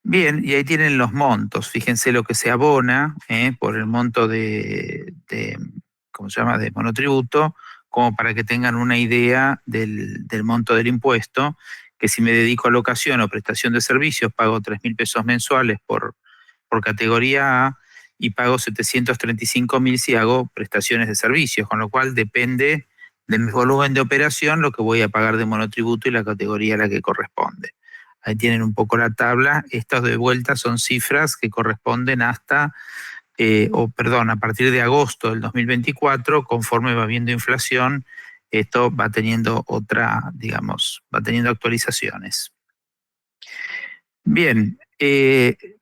Bien, y ahí tienen los montos. Fíjense lo que se abona por el monto ¿cómo se llama?, de monotributo, como para que tengan una idea del monto del impuesto, que si me dedico a locación o prestación de servicios, pago 3.000 pesos mensuales por categoría A y pago 735.000 si hago prestaciones de servicios, con lo cual depende de mi volumen de operación lo que voy a pagar de monotributo y la categoría a la que corresponde. Ahí tienen un poco la tabla. Estas de vuelta son cifras que corresponden hasta a partir de agosto del 2024, conforme va habiendo inflación, esto va teniendo va teniendo actualizaciones. Bien,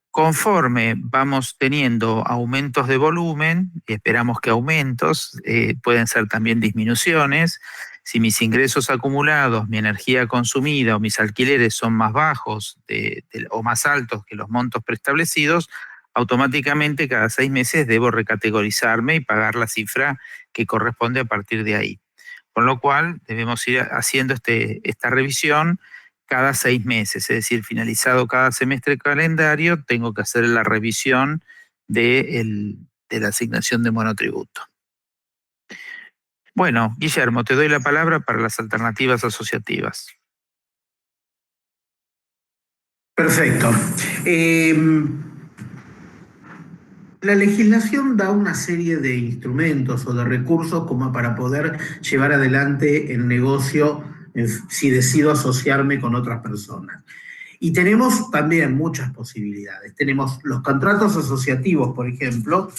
conforme vamos teniendo aumentos de volumen, y esperamos que aumentos, pueden ser también disminuciones. Si mis ingresos acumulados, mi energía consumida o mis alquileres son más bajos o más altos que los montos preestablecidos, automáticamente cada 6 meses debo recategorizarme y pagar la cifra que corresponde a partir de ahí. Con lo cual debemos ir haciendo esta revisión cada 6 meses, es decir, finalizado cada semestre calendario, tengo que hacer la revisión de la asignación de monotributo. Bueno, Guillermo, te doy la palabra para las alternativas asociativas. Perfecto. La legislación da una serie de instrumentos o de recursos como para poder llevar adelante el negocio si decido asociarme con otras personas. Y tenemos también muchas posibilidades. Tenemos los contratos asociativos, por ejemplo,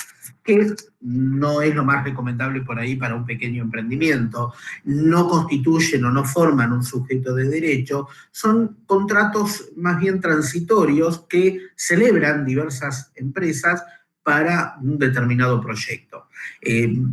que no es lo más recomendable por ahí para un pequeño emprendimiento, no constituyen o no forman un sujeto de derecho, son contratos más bien transitorios que celebran diversas empresas para un determinado proyecto.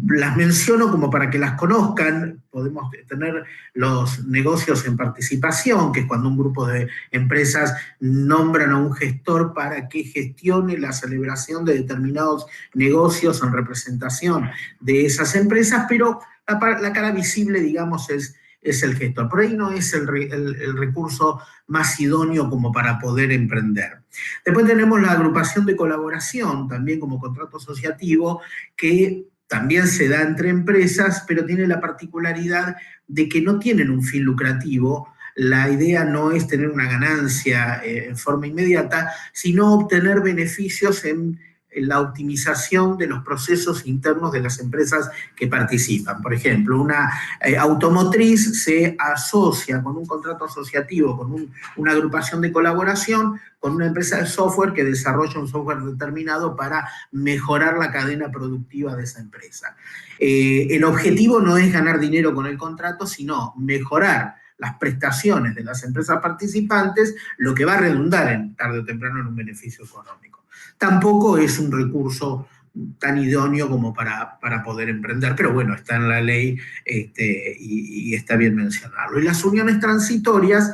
Las menciono como para que las conozcan. Podemos tener los negocios en participación, que es cuando un grupo de empresas nombran a un gestor para que gestione la celebración de determinados negocios en representación de esas empresas, pero la cara visible, digamos, es el gestor. Por ahí no es el recurso más idóneo como para poder emprender. Después tenemos la agrupación de colaboración, también como contrato asociativo, que también se da entre empresas, pero tiene la particularidad de que no tienen un fin lucrativo. La idea no es tener una ganancia en forma inmediata, sino obtener beneficios en la optimización de los procesos internos de las empresas que participan. Por ejemplo, una automotriz se asocia con un contrato asociativo, con una agrupación de colaboración, con una empresa de software que desarrolla un software determinado para mejorar la cadena productiva de esa empresa. El objetivo no es ganar dinero con el contrato, sino mejorar las prestaciones de las empresas participantes, lo que va a redundar tarde o temprano en un beneficio económico. Tampoco es un recurso tan idóneo como para poder emprender, pero bueno, está en la ley y está bien mencionarlo. Y las uniones transitorias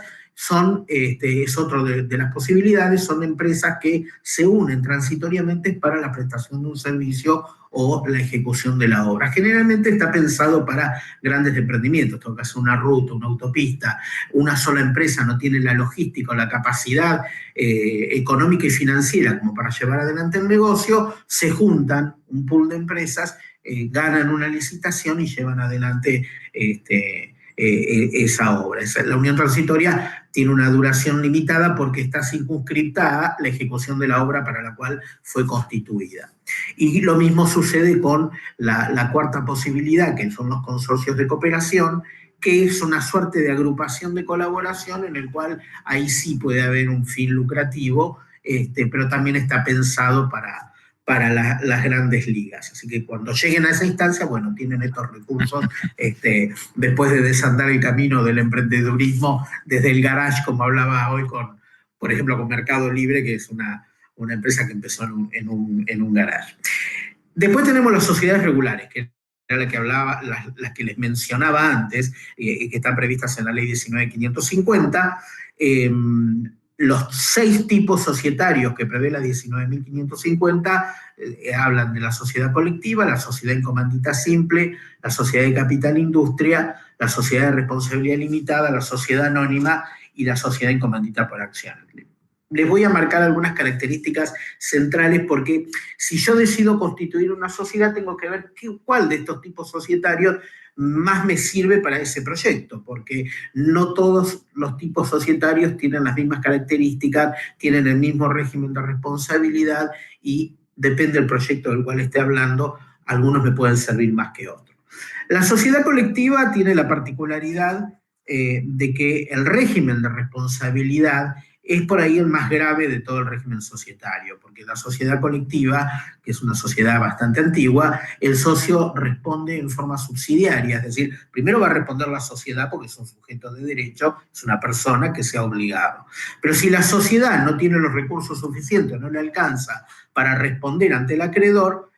es otro de las posibilidades, son empresas que se unen transitoriamente para la prestación de un servicio o la ejecución de la obra. Generalmente está pensado para grandes emprendimientos, tengo que hacer una ruta, una autopista, una sola empresa no tiene la logística o la capacidad económica y financiera como para llevar adelante el negocio, se juntan un pool de empresas, ganan una licitación y llevan adelante esa obra. La unión transitoria tiene una duración limitada porque está circunscripta a la ejecución de la obra para la cual fue constituida. Y lo mismo sucede con la cuarta posibilidad, que son los consorcios de cooperación, que es una suerte de agrupación de colaboración en el cual ahí sí puede haber un fin lucrativo, pero también está pensado para las grandes ligas. Así que cuando lleguen a esa instancia, bueno, tienen estos recursos después de desandar el camino del emprendedurismo desde el garage, como hablaba hoy por ejemplo, con Mercado Libre, que es una empresa que empezó en un garage. Después tenemos las sociedades regulares, que era la que hablaba, las que les mencionaba antes, que están previstas en la ley 19.550, los 6 tipos societarios que prevé la 19.550 hablan de la sociedad colectiva, la sociedad en comandita simple, la sociedad de capital industria, la sociedad de responsabilidad limitada, la sociedad anónima y la sociedad en comandita por acciones. Les voy a marcar algunas características centrales porque si yo decido constituir una sociedad tengo que ver cuál de estos tipos societarios más me sirve para ese proyecto, porque no todos los tipos societarios tienen las mismas características, tienen el mismo régimen de responsabilidad y depende del proyecto del cual esté hablando, algunos me pueden servir más que otros. La sociedad colectiva tiene la particularidad de que el régimen de responsabilidad es por ahí el más grave de todo el régimen societario, porque la sociedad colectiva, que es una sociedad bastante antigua, el socio responde en forma subsidiaria, es decir, primero va a responder la sociedad porque es un sujeto de derecho, es una persona que se ha obligado. Pero si la sociedad no tiene los recursos suficientes, no le alcanza para responder ante el acreedor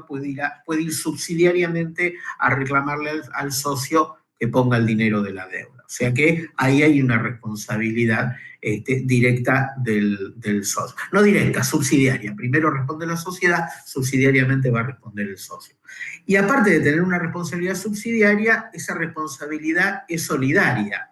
puede ir subsidiariamente a reclamarle al socio que ponga el dinero de la deuda. O sea que ahí hay una responsabilidad directa del socio. No directa, subsidiaria. Primero responde la sociedad, subsidiariamente va a responder el socio. Y aparte de tener una responsabilidad subsidiaria, esa responsabilidad es solidaria.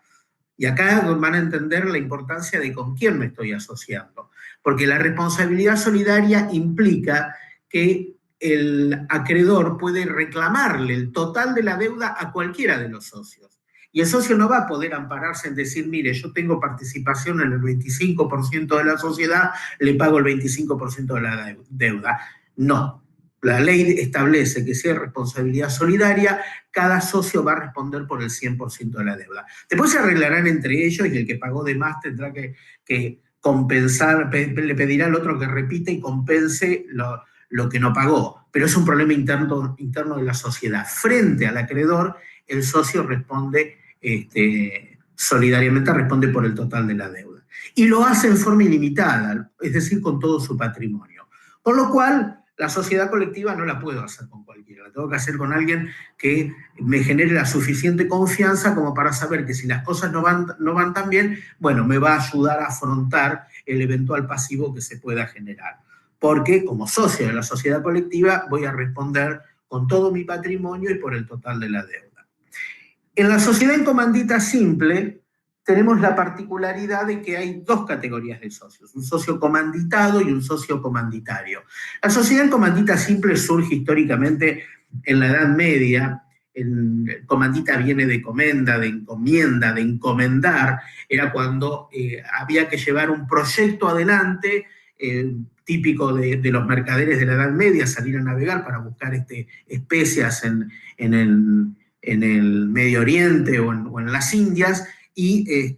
Y acá van a entender la importancia de con quién me estoy asociando. Porque la responsabilidad solidaria implica que el acreedor puede reclamarle el total de la deuda a cualquiera de los socios. Y el socio no va a poder ampararse en decir, mire, yo tengo participación en el 25% de la sociedad, le pago el 25% de la deuda. No. La ley establece que si hay responsabilidad solidaria, cada socio va a responder por el 100% de la deuda. Después se arreglarán entre ellos y el que pagó de más tendrá que compensar, le pedirá al otro que repita y compense lo que no pagó. Pero es un problema interno de la sociedad. Frente al acreedor, el socio responde solidariamente, responde por el total de la deuda. Y lo hace en forma ilimitada, es decir, con todo su patrimonio. Con lo cual, la sociedad colectiva no la puedo hacer con cualquiera, la tengo que hacer con alguien que me genere la suficiente confianza como para saber que si las cosas no van tan bien, bueno, me va a ayudar a afrontar el eventual pasivo que se pueda generar. Porque como socio de la sociedad colectiva voy a responder con todo mi patrimonio y por el total de la deuda. En la sociedad en comandita simple tenemos la particularidad de que hay dos categorías de socios, un socio comanditado y un socio comanditario. La sociedad en comandita simple surge históricamente en la Edad Media. El comandita viene de comenda, de encomienda, de encomendar. Era cuando había que llevar un proyecto adelante, típico de los mercaderes de la Edad Media, salir a navegar para buscar especias en el Medio Oriente o en las Indias, y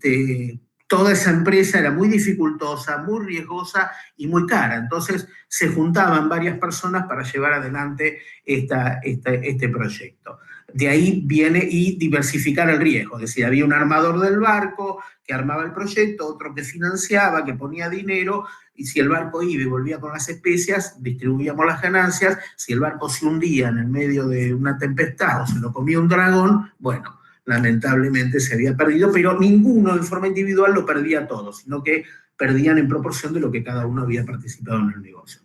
toda esa empresa era muy dificultosa, muy riesgosa y muy cara. Entonces se juntaban varias personas para llevar adelante este proyecto. De ahí viene y diversificar el riesgo, es decir, había un armador del barco que armaba el proyecto, otro que financiaba, que ponía dinero, y si el barco iba y volvía con las especias, distribuíamos las ganancias. Si el barco se hundía en el medio de una tempestad o se lo comía un dragón, bueno, lamentablemente se había perdido, pero ninguno de forma individual lo perdía todo, sino que perdían en proporción de lo que cada uno había participado en el negocio.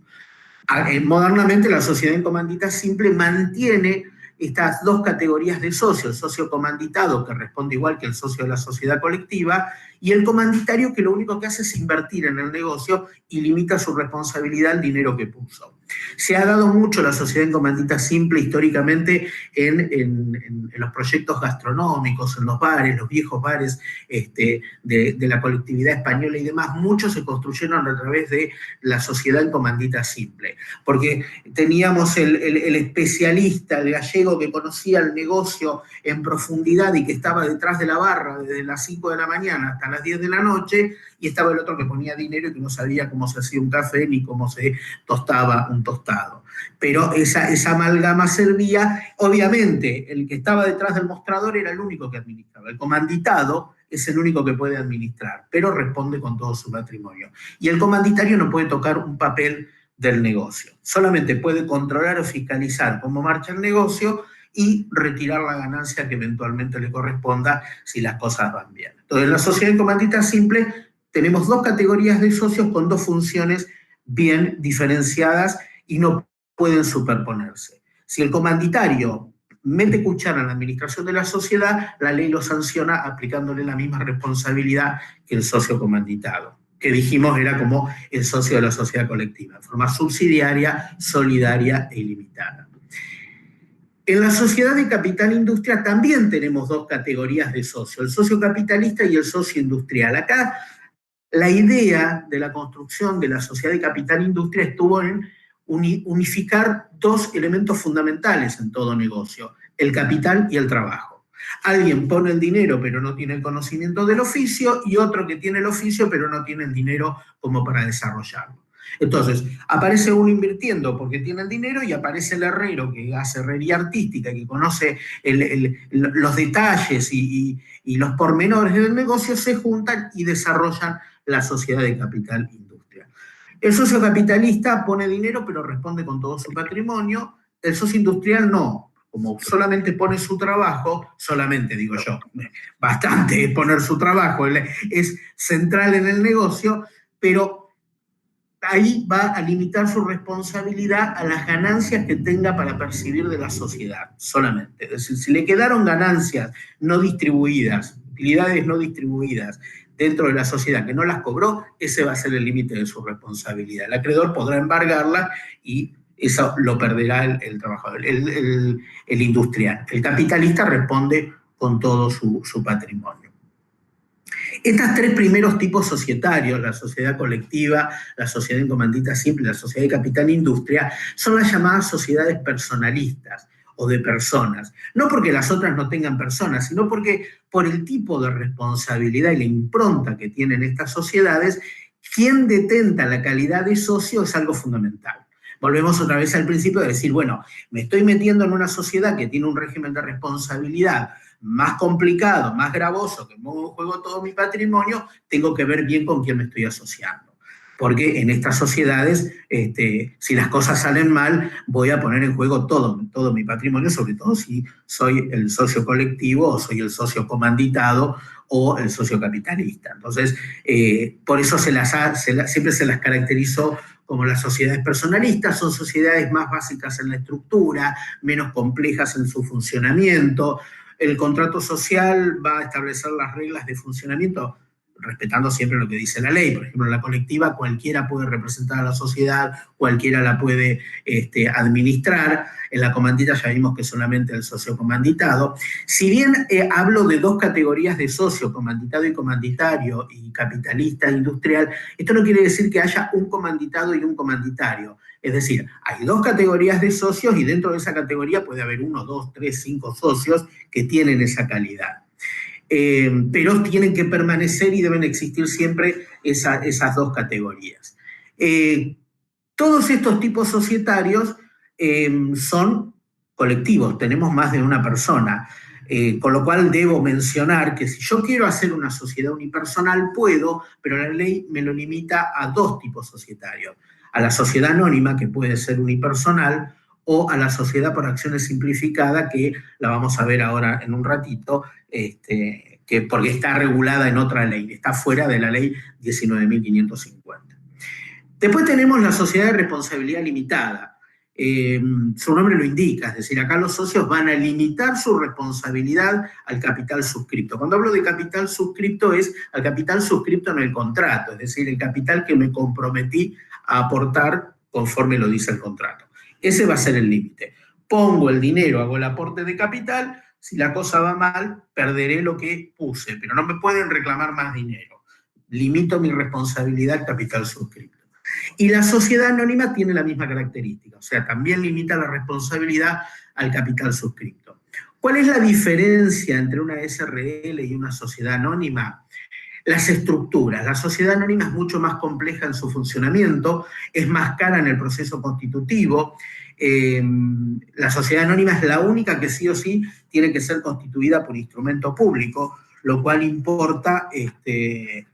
Modernamente la sociedad en comandita simple mantiene estas dos categorías de socio, el socio comanditado, que responde igual que el socio de la sociedad colectiva, y el comanditario, que lo único que hace es invertir en el negocio y limita su responsabilidad al dinero que puso. Se ha dado mucho la sociedad en comandita simple históricamente en los proyectos gastronómicos, en los bares, los viejos bares de la colectividad española y demás. Muchos se construyeron a través de la sociedad en comandita simple, porque teníamos el especialista, el gallego que conocía el negocio en profundidad y que estaba detrás de la barra desde las 5 de la mañana hasta las 10 de la noche, y estaba el otro que ponía dinero y que no sabía cómo se hacía un café ni cómo se tostaba un tostado. Pero esa amalgama servía. Obviamente, el que estaba detrás del mostrador era el único que administraba. El comanditado es el único que puede administrar, pero responde con todo su patrimonio. Y el comanditario no puede tocar un papel del negocio. Solamente puede controlar o fiscalizar cómo marcha el negocio y retirar la ganancia que eventualmente le corresponda si las cosas van bien. Entonces, en la sociedad en comandita simple tenemos dos categorías de socios con dos funciones bien diferenciadas y no pueden superponerse. Si el comanditario mete cuchara en la administración de la sociedad, la ley lo sanciona aplicándole la misma responsabilidad que el socio comanditado, que dijimos era como el socio de la sociedad colectiva, en forma subsidiaria, solidaria e ilimitada. En la sociedad de capital industria también tenemos dos categorías de socio, el socio capitalista y el socio industrial. Acá la idea de la construcción de la sociedad de capital industria estuvo en unificar dos elementos fundamentales en todo negocio, el capital y el trabajo. Alguien pone el dinero pero no tiene el conocimiento del oficio y otro que tiene el oficio pero no tiene el dinero como para desarrollarlo. Entonces, aparece uno invirtiendo porque tiene el dinero y aparece el herrero que hace herrería artística, que conoce los detalles y los pormenores del negocio, se juntan y desarrollan la sociedad de capital industrial. El socio capitalista pone dinero pero responde con todo su patrimonio, el socio industrial no. Como solamente pone su trabajo, solamente digo yo, bastante es poner su trabajo, es central en el negocio, pero ahí va a limitar su responsabilidad a las ganancias que tenga para percibir de la sociedad, solamente. Es decir, si le quedaron ganancias no distribuidas, utilidades no distribuidas dentro de la sociedad que no las cobró, ese va a ser el límite de su responsabilidad. El acreedor podrá embargarla y eso lo perderá el trabajador, el industrial. El capitalista responde con todo su patrimonio. Estos tres primeros tipos societarios, la sociedad colectiva, la sociedad en comandita simple, la sociedad de capital industria, son las llamadas sociedades personalistas o de personas. No porque las otras no tengan personas, sino porque por el tipo de responsabilidad y la impronta que tienen estas sociedades, quien detenta la calidad de socio es algo fundamental. Volvemos otra vez al principio de decir, bueno, me estoy metiendo en una sociedad que tiene un régimen de responsabilidad más complicado, más gravoso, que pongo en juego todo mi patrimonio, tengo que ver bien con quién me estoy asociando. Porque en estas sociedades, si las cosas salen mal, voy a poner en juego todo mi patrimonio, sobre todo si soy el socio colectivo o soy el socio comanditado o el socio capitalista. Entonces, por eso siempre se las caracterizó como las sociedades personalistas. Son sociedades más básicas en la estructura, menos complejas en su funcionamiento. El contrato social va a establecer las reglas de funcionamiento respetando siempre lo que dice la ley. Por ejemplo, en la colectiva cualquiera puede representar a la sociedad, cualquiera la puede administrar. En la comandita ya vimos que solamente el socio comanditado. Si bien hablo de dos categorías de socio, comanditado y comanditario, y capitalista industrial, esto no quiere decir que haya un comanditado y un comanditario. Es decir, hay dos categorías de socios y dentro de esa categoría puede haber 1, 2, 3, 5 socios que tienen esa calidad. Pero tienen que permanecer y deben existir siempre esas dos categorías. Todos estos tipos societarios son colectivos, tenemos más de una persona, con lo cual debo mencionar que si yo quiero hacer una sociedad unipersonal puedo, pero la ley me lo limita a dos tipos societarios: a la sociedad anónima, que puede ser unipersonal, o a la sociedad por acciones simplificada, que la vamos a ver ahora en un ratito, porque está regulada en otra ley, está fuera de la ley 19.550. Después tenemos la sociedad de responsabilidad limitada. Su nombre lo indica, es decir, acá los socios van a limitar su responsabilidad al capital suscripto. Cuando hablo de capital suscripto es al capital suscripto en el contrato, es decir, el capital que me comprometí a aportar conforme lo dice el contrato. Ese va a ser el límite. Pongo el dinero, hago el aporte de capital, si la cosa va mal, perderé lo que puse, pero no me pueden reclamar más dinero. Limito mi responsabilidad al capital suscripto. Y la sociedad anónima tiene la misma característica, o sea, también limita la responsabilidad al capital suscripto. ¿Cuál es la diferencia entre una SRL y una sociedad anónima? Las estructuras. La sociedad anónima es mucho más compleja en su funcionamiento, es más cara en el proceso constitutivo. La sociedad anónima es la única que sí o sí tiene que ser constituida por instrumento público, lo cual importa que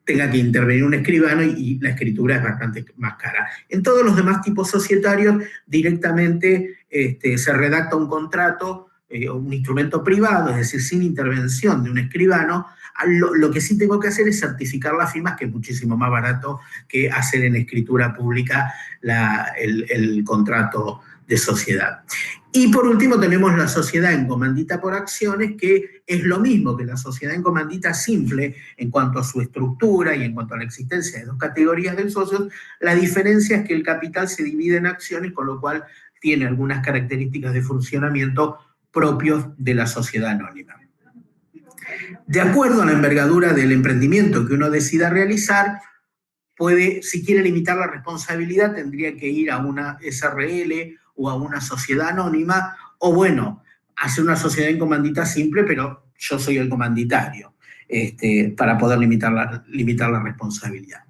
tenga que intervenir un escribano y la escritura es bastante más cara. En todos los demás tipos societarios directamente se redacta un contrato, un instrumento privado, es decir, sin intervención de un escribano. Lo que sí tengo que hacer es certificar las firmas, que es muchísimo más barato que hacer en escritura pública el contrato de sociedad. Y por último tenemos la sociedad en comandita por acciones, que es lo mismo que la sociedad en comandita simple en cuanto a su estructura y en cuanto a la existencia de dos categorías de socios. La diferencia es que el capital se divide en acciones, con lo cual tiene algunas características de funcionamiento propios de la sociedad anónima. De acuerdo a la envergadura del emprendimiento que uno decida realizar, si quiere limitar la responsabilidad, tendría que ir a una SRL o a una sociedad anónima, o bueno, hacer una sociedad en comandita simple, pero yo soy el comanditario, para poder limitar la responsabilidad.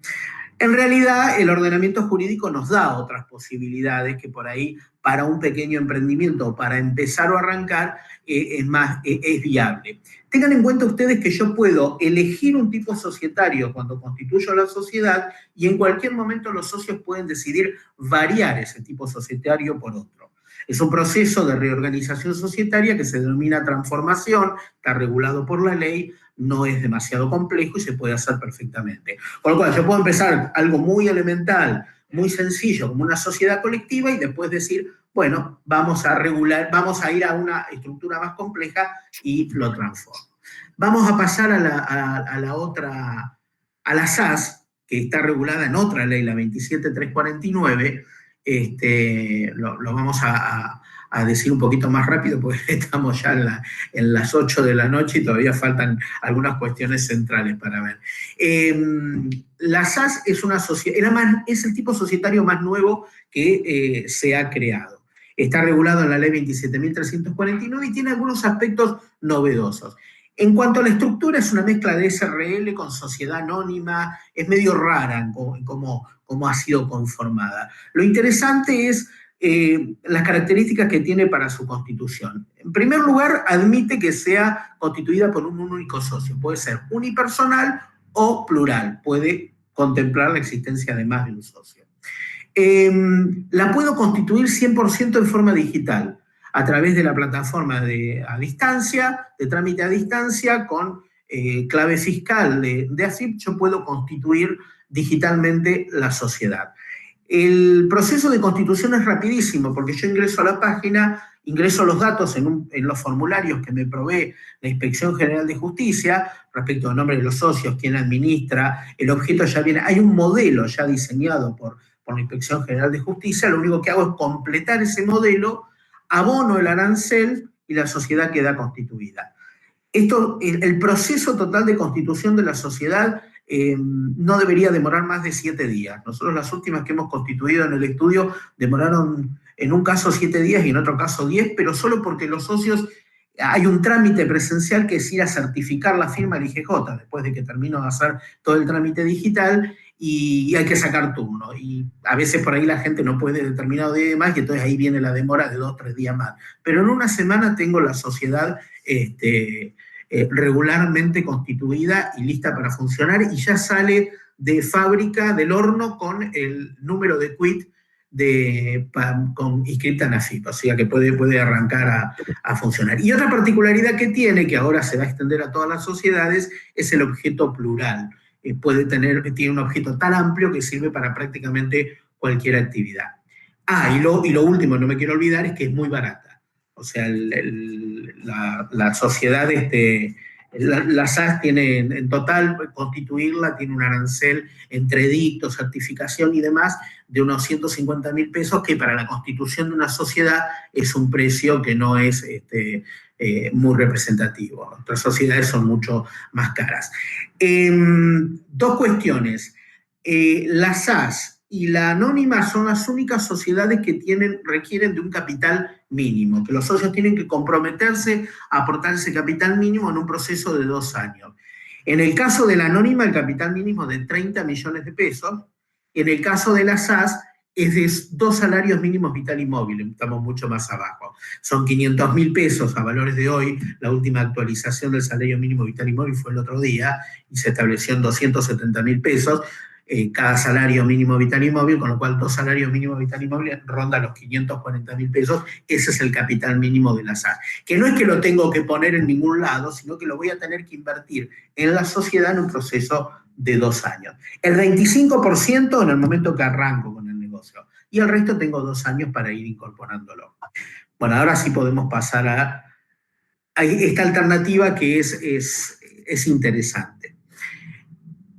En realidad, el ordenamiento jurídico nos da otras posibilidades que por ahí, para un pequeño emprendimiento, para empezar o arrancar, es viable. Tengan en cuenta ustedes que yo puedo elegir un tipo societario cuando constituyo la sociedad y en cualquier momento los socios pueden decidir variar ese tipo societario por otro. Es un proceso de reorganización societaria que se denomina transformación, está regulado por la ley, no es demasiado complejo y se puede hacer perfectamente. Con lo cual, yo puedo empezar algo muy elemental, muy sencillo, como una sociedad colectiva, y después decir, bueno, vamos a ir a una estructura más compleja y lo transformo. Vamos a pasar a la SAS, que está regulada en otra ley, la 27349. Lo vamos a decir un poquito más rápido porque estamos ya en las 8 de la noche y todavía faltan algunas cuestiones centrales para ver. La SAS es el tipo societario más nuevo que se ha creado. Está regulado en la ley 27.349 y tiene algunos aspectos novedosos. En cuanto a la estructura, es una mezcla de SRL con sociedad anónima, es medio rara en cómo ha sido conformada. Lo interesante es las características que tiene para su constitución. En primer lugar, admite que sea constituida por un único socio. Puede ser unipersonal o plural. Puede contemplar la existencia de más de un socio. La puedo constituir 100% en forma digital, a través de la plataforma de trámite a distancia, con clave fiscal de AFIP, yo puedo constituir digitalmente la sociedad. El proceso de constitución es rapidísimo, porque yo ingreso a la página, ingreso los datos en los formularios que me provee la Inspección General de Justicia, respecto al nombre de los socios, quién administra, el objeto ya viene, hay un modelo ya diseñado por la Inspección General de Justicia, lo único que hago es completar ese modelo, abono el arancel y la sociedad queda constituida. El proceso total de constitución de la sociedad no debería demorar más de 7 días. Nosotros las últimas que hemos constituido en el estudio demoraron en un caso 7 días y en otro caso 10, pero solo porque los socios, hay un trámite presencial que es ir a certificar la firma del IGJ, después de que termino de hacer todo el trámite digital, y hay que sacar turno. Y a veces por ahí la gente no puede determinado día y demás, y entonces ahí viene la demora de 2 o 3 días más. Pero en una semana tengo la sociedad regularmente constituida y lista para funcionar, y ya sale de fábrica, del horno, con el número de quit inscripta en AFIP, o sea que puede arrancar a funcionar. Y otra particularidad que tiene, que ahora se va a extender a todas las sociedades, es el objeto plural. Tiene un objeto tan amplio que sirve para prácticamente cualquier actividad. Y lo último, no me quiero olvidar, es que es muy barata. O sea, la sociedad, la SAS tiene, en total, constituirla, tiene un arancel entre edicto, certificación y demás, de unos 150.000 pesos, que para la constitución de una sociedad es un precio que no es muy representativo. Otras sociedades son mucho más caras. 2 cuestiones. La SAS y la anónima son las únicas sociedades que requieren de un capital mínimo, que los socios tienen que comprometerse a aportar ese capital mínimo en un proceso de 2 años. En el caso de la anónima, el capital mínimo es de 30 millones de pesos. En el caso de la SAS, es de 2 salarios mínimos vital y móvil, estamos mucho más abajo. Son 500.000 pesos a valores de hoy. La última actualización del salario mínimo vital y móvil fue el otro día y se estableció en 270.000 pesos. Cada salario mínimo vital y móvil, con lo cual 2 salarios mínimos vital y móvil ronda los 540.000 pesos. Ese es el capital mínimo de la SAS. Que no es que lo tengo que poner en ningún lado, sino que lo voy a tener que invertir en la sociedad en un proceso de 2 años. El 25% en el momento que arranco con el negocio, y el resto tengo 2 años para ir incorporándolo. Bueno, ahora sí podemos pasar a esta alternativa que es interesante.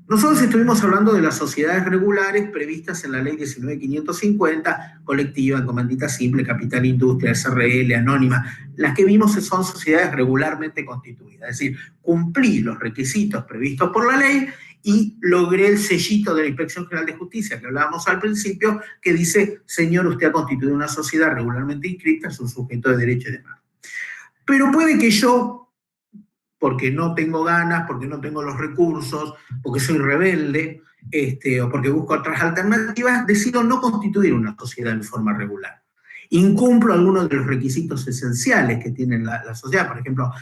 Nosotros estuvimos hablando de las sociedades regulares previstas en la ley 19.550, colectiva, en comandita simple, capital industria, SRL, anónima. Las que vimos son sociedades regularmente constituidas, es decir, cumplí los requisitos previstos por la ley y logré el sellito de la Inspección General de Justicia que hablábamos al principio, que dice, señor, usted ha constituido una sociedad regularmente inscrita, es un sujeto de derecho y demás. Pero puede que yo, porque no tengo ganas, porque no tengo los recursos, porque soy rebelde, o porque busco otras alternativas, decido no constituir una sociedad en forma regular. Incumplo algunos de los requisitos esenciales que tiene la sociedad. Por ejemplo,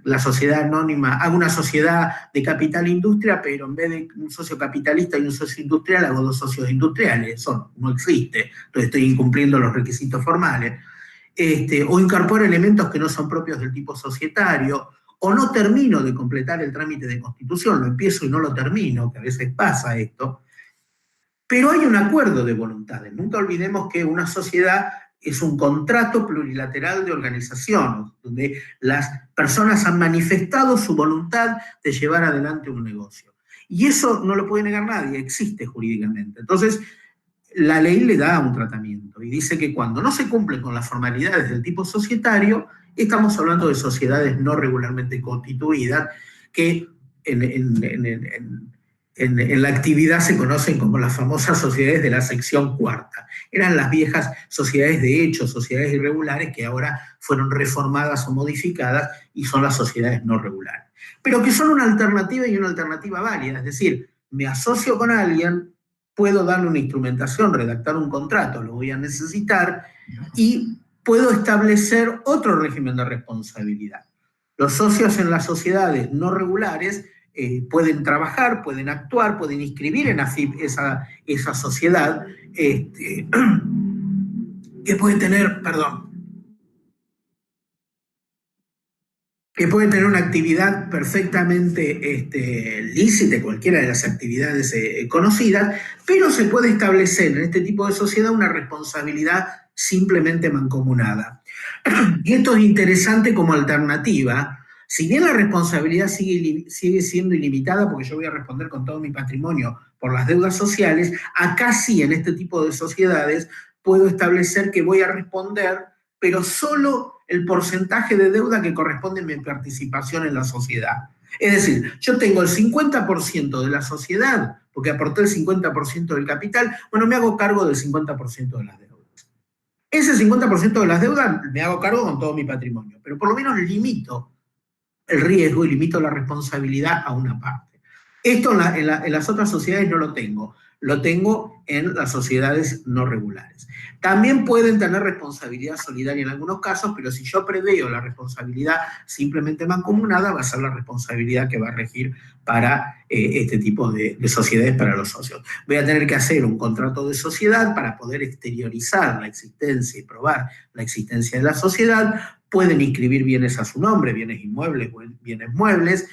la sociedad anónima, hago una sociedad de capital-industria, pero en vez de un socio capitalista y un socio industrial, hago dos socios industriales. Eso no existe. Entonces estoy incumpliendo los requisitos formales. O incorporo elementos que no son propios del tipo societario, o no termino de completar el trámite de constitución, lo empiezo y no lo termino, que a veces pasa esto. Pero hay un acuerdo de voluntades. Nunca olvidemos que una sociedad es un contrato plurilateral de organización, donde las personas han manifestado su voluntad de llevar adelante un negocio. Y eso no lo puede negar nadie, existe jurídicamente. Entonces, la ley le da un tratamiento y dice que cuando no se cumplen con las formalidades del tipo societario, estamos hablando de sociedades no regularmente constituidas que en la actividad se conocen como las famosas sociedades de la sección cuarta. Eran las viejas sociedades de hecho, sociedades irregulares que ahora fueron reformadas o modificadas y son las sociedades no regulares. Pero que son una alternativa y una alternativa válida, es decir, me asocio con alguien, puedo darle una instrumentación, redactar un contrato, lo voy a necesitar, y puedo establecer otro régimen de responsabilidad. Los socios en las sociedades no regulares pueden trabajar, pueden actuar, pueden inscribir en AFIP esa sociedad, que puede tener, que puede tener una actividad perfectamente lícita, cualquiera de las actividades conocidas, pero se puede establecer en este tipo de sociedad una responsabilidad simplemente mancomunada. Y esto es interesante como alternativa. Si bien la responsabilidad sigue siendo ilimitada, porque yo voy a responder con todo mi patrimonio por las deudas sociales, acá sí, en este tipo de sociedades, puedo establecer que voy a responder, pero solo el porcentaje de deuda que corresponde a mi participación en la sociedad. Es decir, yo tengo el 50% de la sociedad, porque aporté el 50% del capital, bueno, me hago cargo del 50% de las deudas. Ese 50% de las deudas me hago cargo con todo mi patrimonio, pero por lo menos limito el riesgo y limito la responsabilidad a una parte. Esto en las otras sociedades no lo tengo en las sociedades no regulares. También pueden tener responsabilidad solidaria en algunos casos, pero si yo preveo la responsabilidad simplemente mancomunada, va a ser la responsabilidad que va a regir para este tipo de sociedades para los socios. Voy a tener que hacer un contrato de sociedad para poder exteriorizar la existencia y probar la existencia de la sociedad. Pueden inscribir bienes a su nombre, bienes inmuebles, bienes muebles,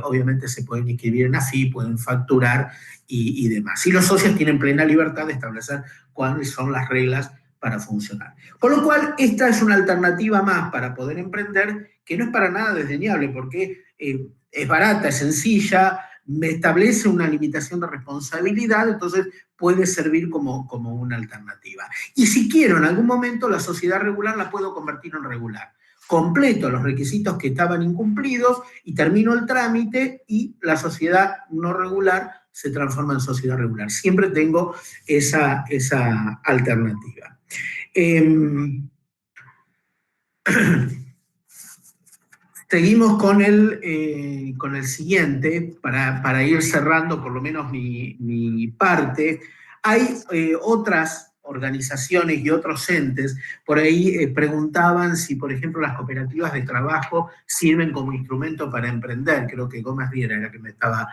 obviamente se pueden inscribir en AFIP, pueden facturar y demás. Y los socios tienen plena libertad de establecer cuáles son las reglas para funcionar. Con lo cual, esta es una alternativa más para poder emprender que no es para nada desdeñable, porque es barata, es sencilla, me establece una limitación de responsabilidad, entonces puede servir como una alternativa. Y si quiero en algún momento la sociedad regular la puedo convertir en regular. Completo los requisitos que estaban incumplidos y termino el trámite y la sociedad no regular se transforma en sociedad regular. Siempre tengo esa alternativa. Seguimos con el siguiente, para ir cerrando por lo menos mi parte. Hay otras organizaciones y otros entes, por ahí preguntaban si, por ejemplo, las cooperativas de trabajo sirven como instrumento para emprender. Creo que Gómez Riera era que me estaba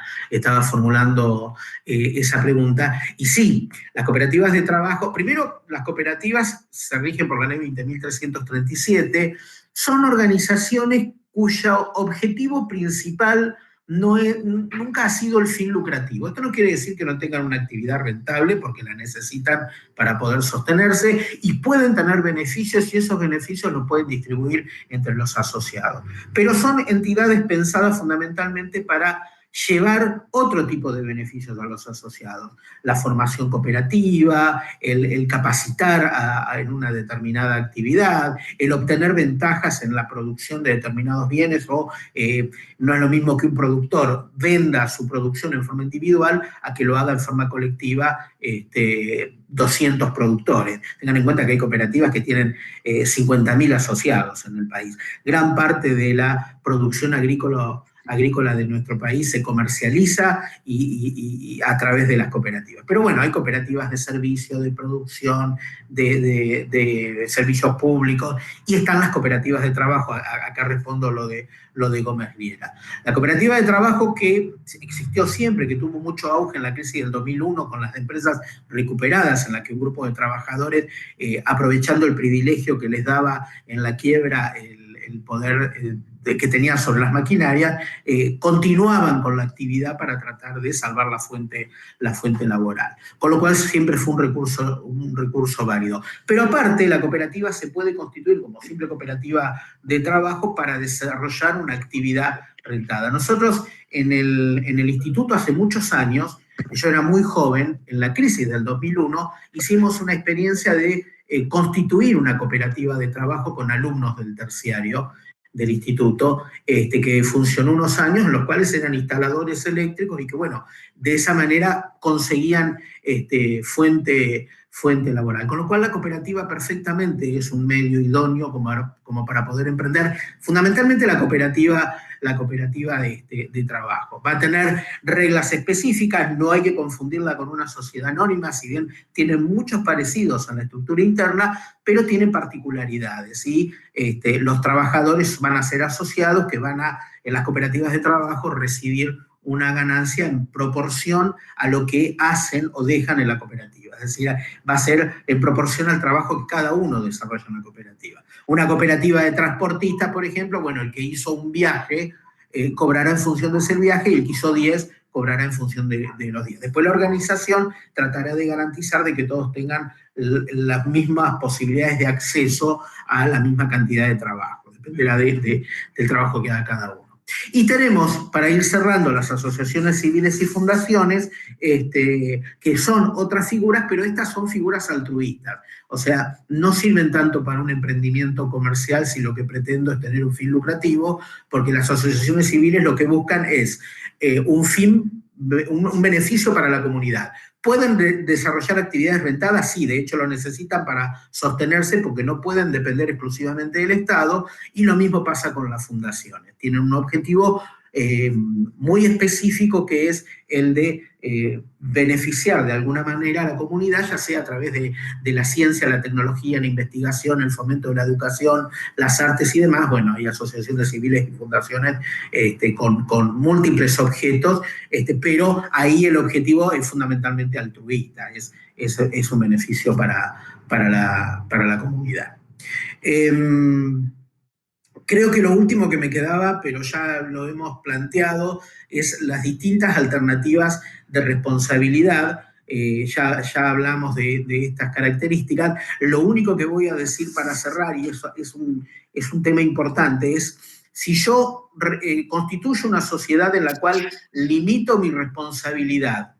formulando esa pregunta. Y sí, las cooperativas de trabajo, primero, las cooperativas se rigen por la ley 20.337, son organizaciones cuyo objetivo principal nunca ha sido el fin lucrativo. Esto no quiere decir que no tengan una actividad rentable, porque la necesitan para poder sostenerse y pueden tener beneficios, y esos beneficios los pueden distribuir entre los asociados. Pero son entidades pensadas fundamentalmente para llevar otro tipo de beneficios a los asociados. La formación cooperativa, el capacitar en una determinada actividad, el obtener ventajas en la producción de determinados bienes, o no es lo mismo que un productor venda su producción en forma individual a que lo haga en forma colectiva 200 productores. Tengan en cuenta que hay cooperativas que tienen 50.000 asociados en el país. Gran parte de la producción agrícola de nuestro país se comercializa y a través de las cooperativas. Pero bueno, hay cooperativas de servicio, de producción, de servicios públicos, y están las cooperativas de trabajo. Acá respondo lo de Gómez Riera. La cooperativa de trabajo, que existió siempre, que tuvo mucho auge en la crisis del 2001 con las empresas recuperadas, en la que un grupo de trabajadores, aprovechando el privilegio que les daba en la quiebra el poder que tenían sobre las maquinarias, continuaban con la actividad para tratar de salvar la fuente laboral. Con lo cual siempre fue un recurso válido. Pero aparte, la cooperativa se puede constituir como simple cooperativa de trabajo para desarrollar una actividad rentada. Nosotros en el instituto hace muchos años, yo era muy joven, en la crisis del 2001, hicimos una experiencia de constituir una cooperativa de trabajo con alumnos del terciario del instituto, que funcionó unos años, en los cuales eran instaladores eléctricos y que, bueno, de esa manera conseguían fuente laboral. Con lo cual la cooperativa perfectamente es un medio idóneo como para poder emprender, fundamentalmente la cooperativa de trabajo. Va a tener reglas específicas, no hay que confundirla con una sociedad anónima, si bien tiene muchos parecidos a la estructura interna, pero tiene particularidades, y los trabajadores van a ser asociados que van en las cooperativas de trabajo, recibir una ganancia en proporción a lo que hacen o dejan en la cooperativa. Es decir, va a ser en proporción al trabajo que cada uno desarrolla en la cooperativa. Una cooperativa de transportistas, por ejemplo, bueno, el que hizo un viaje cobrará en función de ese viaje, y el que hizo 10 cobrará en función de los 10. Después la organización tratará de garantizar de que todos tengan las mismas posibilidades de acceso a la misma cantidad de trabajo. Dependerá del trabajo que haga cada uno. Y tenemos, para ir cerrando, las asociaciones civiles y fundaciones, que son otras figuras, pero estas son figuras altruistas. O sea, no sirven tanto para un emprendimiento comercial si lo que pretendo es tener un fin lucrativo, porque las asociaciones civiles lo que buscan es un beneficio para la comunidad. ¿Pueden desarrollar actividades rentadas? Sí, de hecho lo necesitan para sostenerse, porque no pueden depender exclusivamente del Estado, y lo mismo pasa con las fundaciones. Tienen un objetivo muy específico, que es el de beneficiar de alguna manera a la comunidad, ya sea a través de la ciencia, la tecnología, la investigación, el fomento de la educación, las artes y demás. Bueno, hay asociaciones civiles y fundaciones con múltiples objetos, pero ahí el objetivo es fundamentalmente altruista, es un beneficio para la comunidad. Creo que lo último que me quedaba, pero ya lo hemos planteado, es las distintas alternativas de responsabilidad. Ya hablamos de estas características. Lo único que voy a decir para cerrar, y eso es un tema importante, es: si yo constituyo una sociedad en la cual limito mi responsabilidad,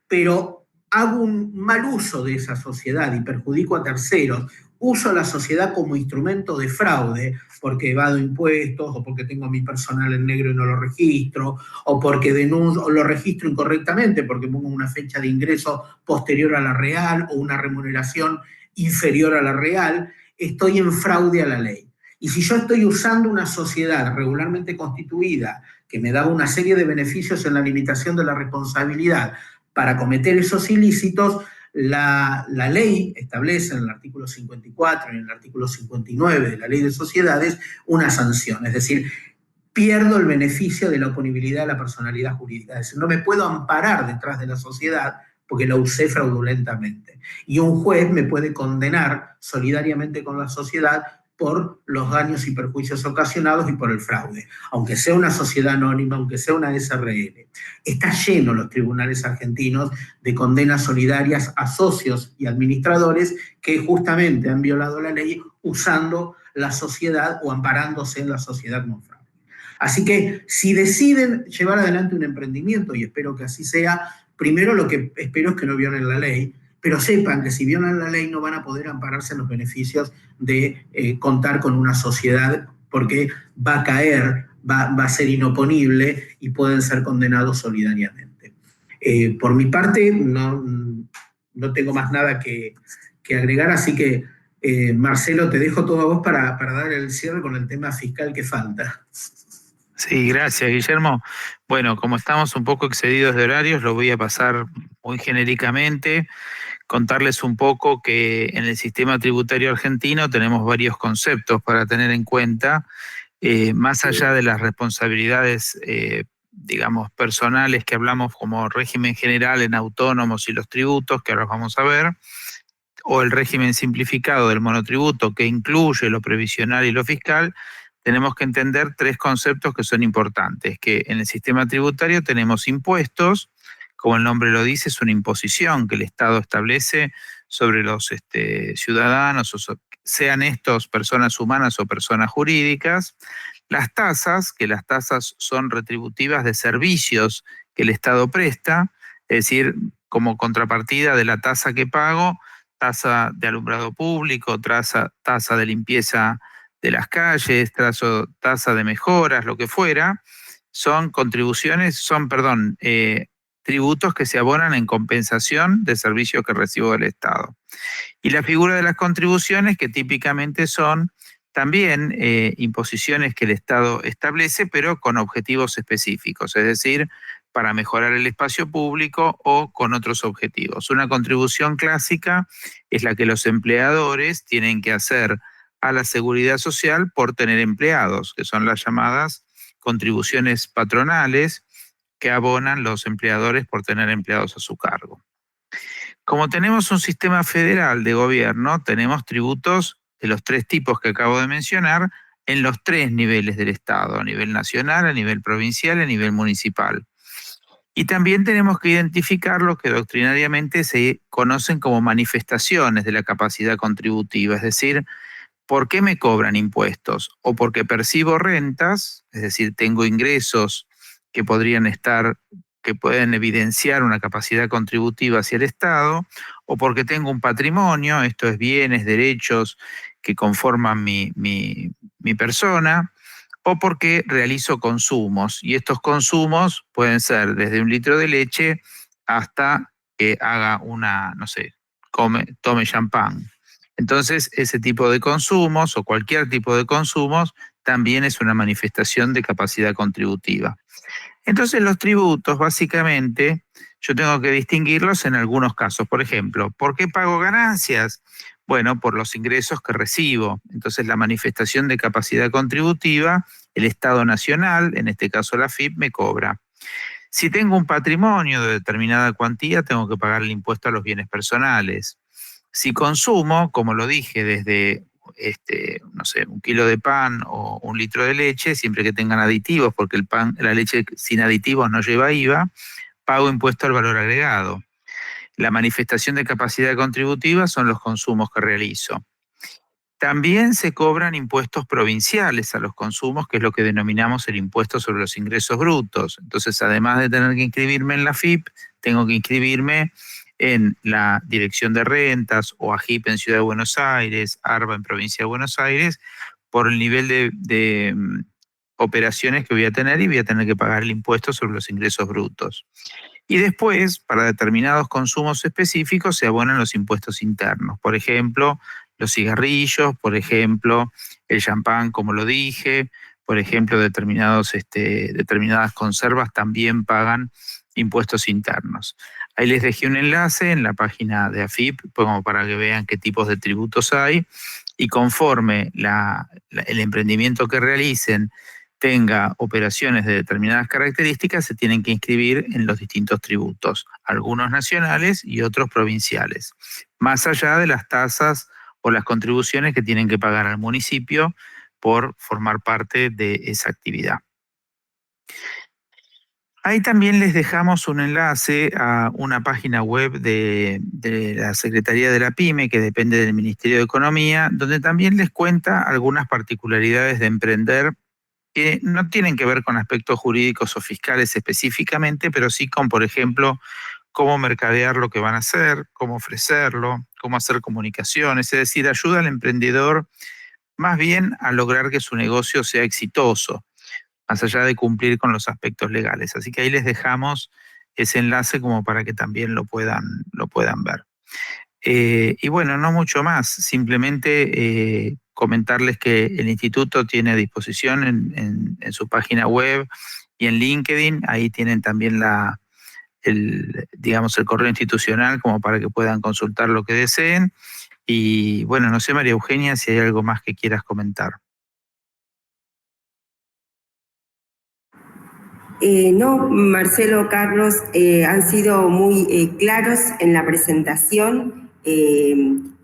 pero hago un mal uso de esa sociedad y perjudico a terceros, uso a la sociedad como instrumento de fraude, porque evado impuestos, o porque tengo a mi personal en negro y no lo registro, o porque denuncio, o lo registro incorrectamente, porque pongo una fecha de ingreso posterior a la real, o una remuneración inferior a la real, estoy en fraude a la ley. Y si yo estoy usando una sociedad regularmente constituida, que me da una serie de beneficios en la limitación de la responsabilidad, para cometer esos ilícitos, la ley establece en el artículo 54 y en el artículo 59 de la Ley de Sociedades una sanción, es decir, pierdo el beneficio de la oponibilidad de la personalidad jurídica, es decir, no me puedo amparar detrás de la sociedad porque la usé fraudulentamente. Y un juez me puede condenar solidariamente con la sociedad por los daños y perjuicios ocasionados y por el fraude, aunque sea una sociedad anónima, aunque sea una SRL. Está lleno los tribunales argentinos de condenas solidarias a socios y administradores que justamente han violado la ley usando la sociedad o amparándose en la sociedad como fraude. Así que si deciden llevar adelante un emprendimiento, y espero que así sea, primero lo que espero es que no violen la ley, pero sepan que si violan la ley no van a poder ampararse en los beneficios de contar con una sociedad, porque va a caer, va a ser inoponible y pueden ser condenados solidariamente. Por mi parte, no tengo más nada que agregar, así que Marcelo, te dejo todo a vos para dar el cierre con el tema fiscal que falta. Sí, gracias, Guillermo. Bueno, como estamos un poco excedidos de horarios, lo voy a pasar muy genéricamente, contarles un poco que en el sistema tributario argentino tenemos varios conceptos para tener en cuenta, más allá de las responsabilidades, digamos, personales que hablamos como régimen general en autónomos y los tributos, que ahora vamos a ver, o el régimen simplificado del monotributo que incluye lo previsional y lo fiscal. Tenemos que entender tres conceptos que son importantes, que en el sistema tributario tenemos impuestos, como el nombre lo dice, es una imposición que el Estado establece sobre los ciudadanos, sean estos personas humanas o personas jurídicas. Las tasas, que las tasas son retributivas de servicios que el Estado presta, es decir, como contrapartida de la tasa que pago, tasa de alumbrado público, tasa de limpieza de las calles, tasa de mejoras, lo que fuera, son tributos que se abonan en compensación de servicios que recibo del Estado. Y la figura de las contribuciones, que típicamente son también imposiciones que el Estado establece, pero con objetivos específicos, es decir, para mejorar el espacio público o con otros objetivos. Una contribución clásica es la que los empleadores tienen que hacer a la seguridad social por tener empleados, que son las llamadas contribuciones patronales que abonan los empleadores por tener empleados a su cargo. Como tenemos un sistema federal de gobierno, tenemos tributos de los tres tipos que acabo de mencionar en los tres niveles del Estado, a nivel nacional, a nivel provincial y a nivel municipal. Y también tenemos que identificar lo que doctrinariamente se conocen como manifestaciones de la capacidad contributiva, es decir, ¿por qué me cobran impuestos? O porque percibo rentas, es decir, tengo ingresos que pueden evidenciar una capacidad contributiva hacia el Estado, o porque tengo un patrimonio, esto es bienes, derechos que conforman mi persona, o porque realizo consumos, y estos consumos pueden ser desde un litro de leche hasta que haga tome champán. Entonces, ese tipo de consumos o cualquier tipo de consumos también es una manifestación de capacidad contributiva. Entonces, los tributos, básicamente, yo tengo que distinguirlos en algunos casos. Por ejemplo, ¿por qué pago ganancias? Bueno, por los ingresos que recibo. Entonces, la manifestación de capacidad contributiva, el Estado Nacional, en este caso la AFIP, me cobra. Si tengo un patrimonio de determinada cuantía, tengo que pagar el impuesto a los bienes personales. Si consumo, como lo dije, desde un kilo de pan o un litro de leche, siempre que tengan aditivos, porque la leche sin aditivos no lleva IVA, pago impuesto al valor agregado. La manifestación de capacidad contributiva son los consumos que realizo. También se cobran impuestos provinciales a los consumos, que es lo que denominamos el impuesto sobre los ingresos brutos. Entonces, además de tener que inscribirme en la AFIP, tengo que inscribirme en la Dirección de Rentas o AGIP en Ciudad de Buenos Aires, ARBA en Provincia de Buenos Aires, por el nivel de operaciones que voy a tener, y voy a tener que pagar el impuesto sobre los ingresos brutos. Y después, para determinados consumos específicos, se abonan los impuestos internos. Por ejemplo, los cigarrillos, por ejemplo, el champán, como lo dije, por ejemplo, determinadas conservas también pagan impuestos internos. Ahí les dejé un enlace en la página de AFIP, como para que vean qué tipos de tributos hay, y conforme el emprendimiento que realicen tenga operaciones de determinadas características, se tienen que inscribir en los distintos tributos, algunos nacionales y otros provinciales, más allá de las tasas o las contribuciones que tienen que pagar al municipio por formar parte de esa actividad. Ahí también les dejamos un enlace a una página web de la Secretaría de la PYME, que depende del Ministerio de Economía, donde también les cuenta algunas particularidades de emprender que no tienen que ver con aspectos jurídicos o fiscales específicamente, pero sí con, por ejemplo, cómo mercadear lo que van a hacer, cómo ofrecerlo, cómo hacer comunicaciones, es decir, ayuda al emprendedor más bien a lograr que su negocio sea exitoso, más allá de cumplir con los aspectos legales. Así que ahí les dejamos ese enlace como para que también lo puedan ver. Y bueno, no mucho más, simplemente comentarles que el instituto tiene a disposición en su página web y en LinkedIn, ahí tienen también el correo institucional como para que puedan consultar lo que deseen. Y bueno, no sé, María Eugenia, si hay algo más que quieras comentar. No, Marcelo, Carlos, han sido muy claros en la presentación.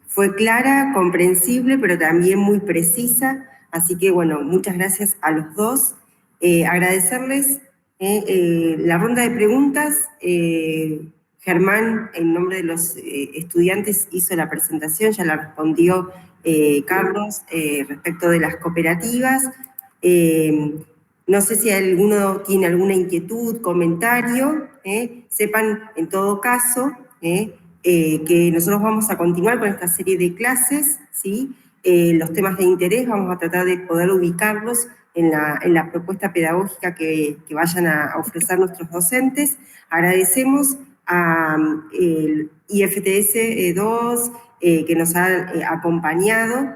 Fue clara, comprensible, pero también muy precisa. Así que, bueno, muchas gracias a los dos. Agradecerles la ronda de preguntas. Germán, en nombre de los estudiantes, hizo la presentación, ya la respondió Carlos respecto de las cooperativas. No sé si alguno tiene alguna inquietud, comentario, sepan en todo caso que nosotros vamos a continuar con esta serie de clases, ¿sí? Los temas de interés vamos a tratar de poder ubicarlos en la propuesta pedagógica que vayan a ofrecer nuestros docentes. Agradecemos al IFTS 2 que nos ha acompañado,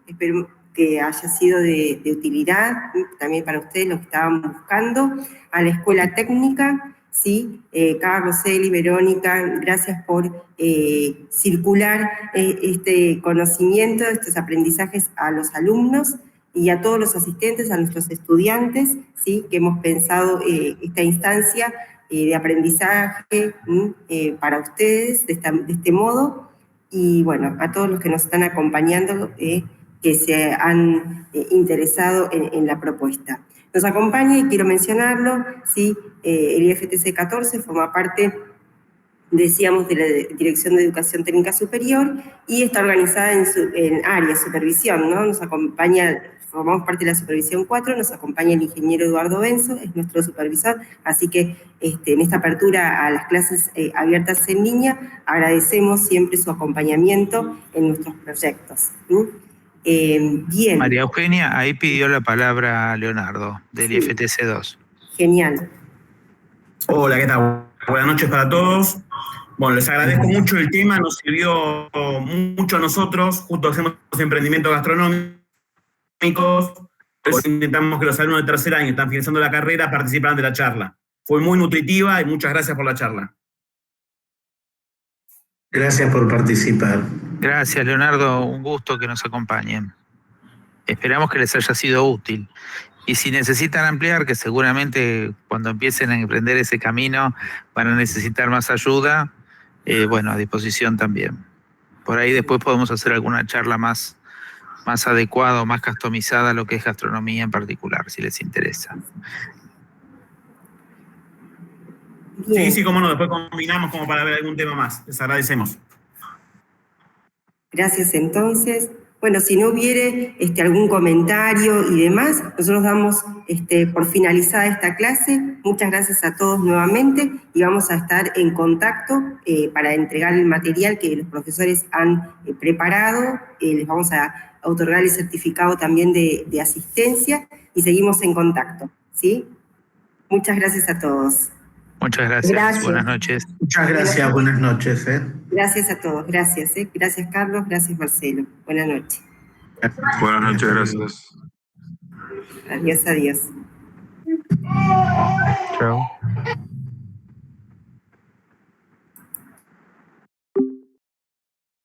espero que haya sido de utilidad también para ustedes lo que estaban buscando, a la Escuela Técnica, ¿sí? Carlos, Eli, Verónica, gracias por circular este conocimiento, estos aprendizajes a los alumnos y a todos los asistentes, a nuestros estudiantes, ¿sí? Que hemos pensado esta instancia de aprendizaje para ustedes de este modo, y bueno, a todos los que nos están acompañando, que se han interesado en la propuesta. Nos acompaña, y quiero mencionarlo, ¿sí? El IFTC 14 forma parte, decíamos, de la Dirección de Educación Técnica Superior y está organizada en área supervisión, ¿no? Nos acompaña, formamos parte de la supervisión 4, nos acompaña el ingeniero Eduardo Benzo, es nuestro supervisor, así que en esta apertura a las clases abiertas en línea, agradecemos siempre su acompañamiento en nuestros proyectos. Bien. María Eugenia, ahí pidió la palabra Leonardo, del Sí. IFTC 2. Genial. Hola, ¿qué tal? Buenas noches para todos. Bueno, les agradezco mucho el tema, nos sirvió mucho a nosotros, justo hacemos emprendimientos gastronómicos, pues intentamos que los alumnos de tercer año que están finalizando la carrera participaran de la charla. Fue muy nutritiva y muchas gracias por la charla. Gracias por participar. Gracias, Leonardo, un gusto que nos acompañen. Esperamos que les haya sido útil. Y si necesitan ampliar, que seguramente cuando empiecen a emprender ese camino van a necesitar más ayuda, bueno, a disposición también. Por ahí después podemos hacer alguna charla más adecuada o más customizada a lo que es gastronomía en particular, si les interesa. Bien. Sí, cómo no, después combinamos como para ver algún tema más. Les agradecemos. Gracias, entonces. Bueno, si no hubiere algún comentario y demás, nosotros damos por finalizada esta clase. Muchas gracias a todos nuevamente y vamos a estar en contacto para entregar el material que los profesores han preparado. Les vamos a otorgar el certificado también de asistencia y seguimos en contacto, ¿sí? Muchas gracias a todos. Muchas gracias. Buenas noches. Muchas gracias, buenas noches. Gracias a todos, gracias. Gracias, Carlos, gracias, Marcelo. Buenas noches. Buenas noches, gracias. Adiós, adiós. Chao.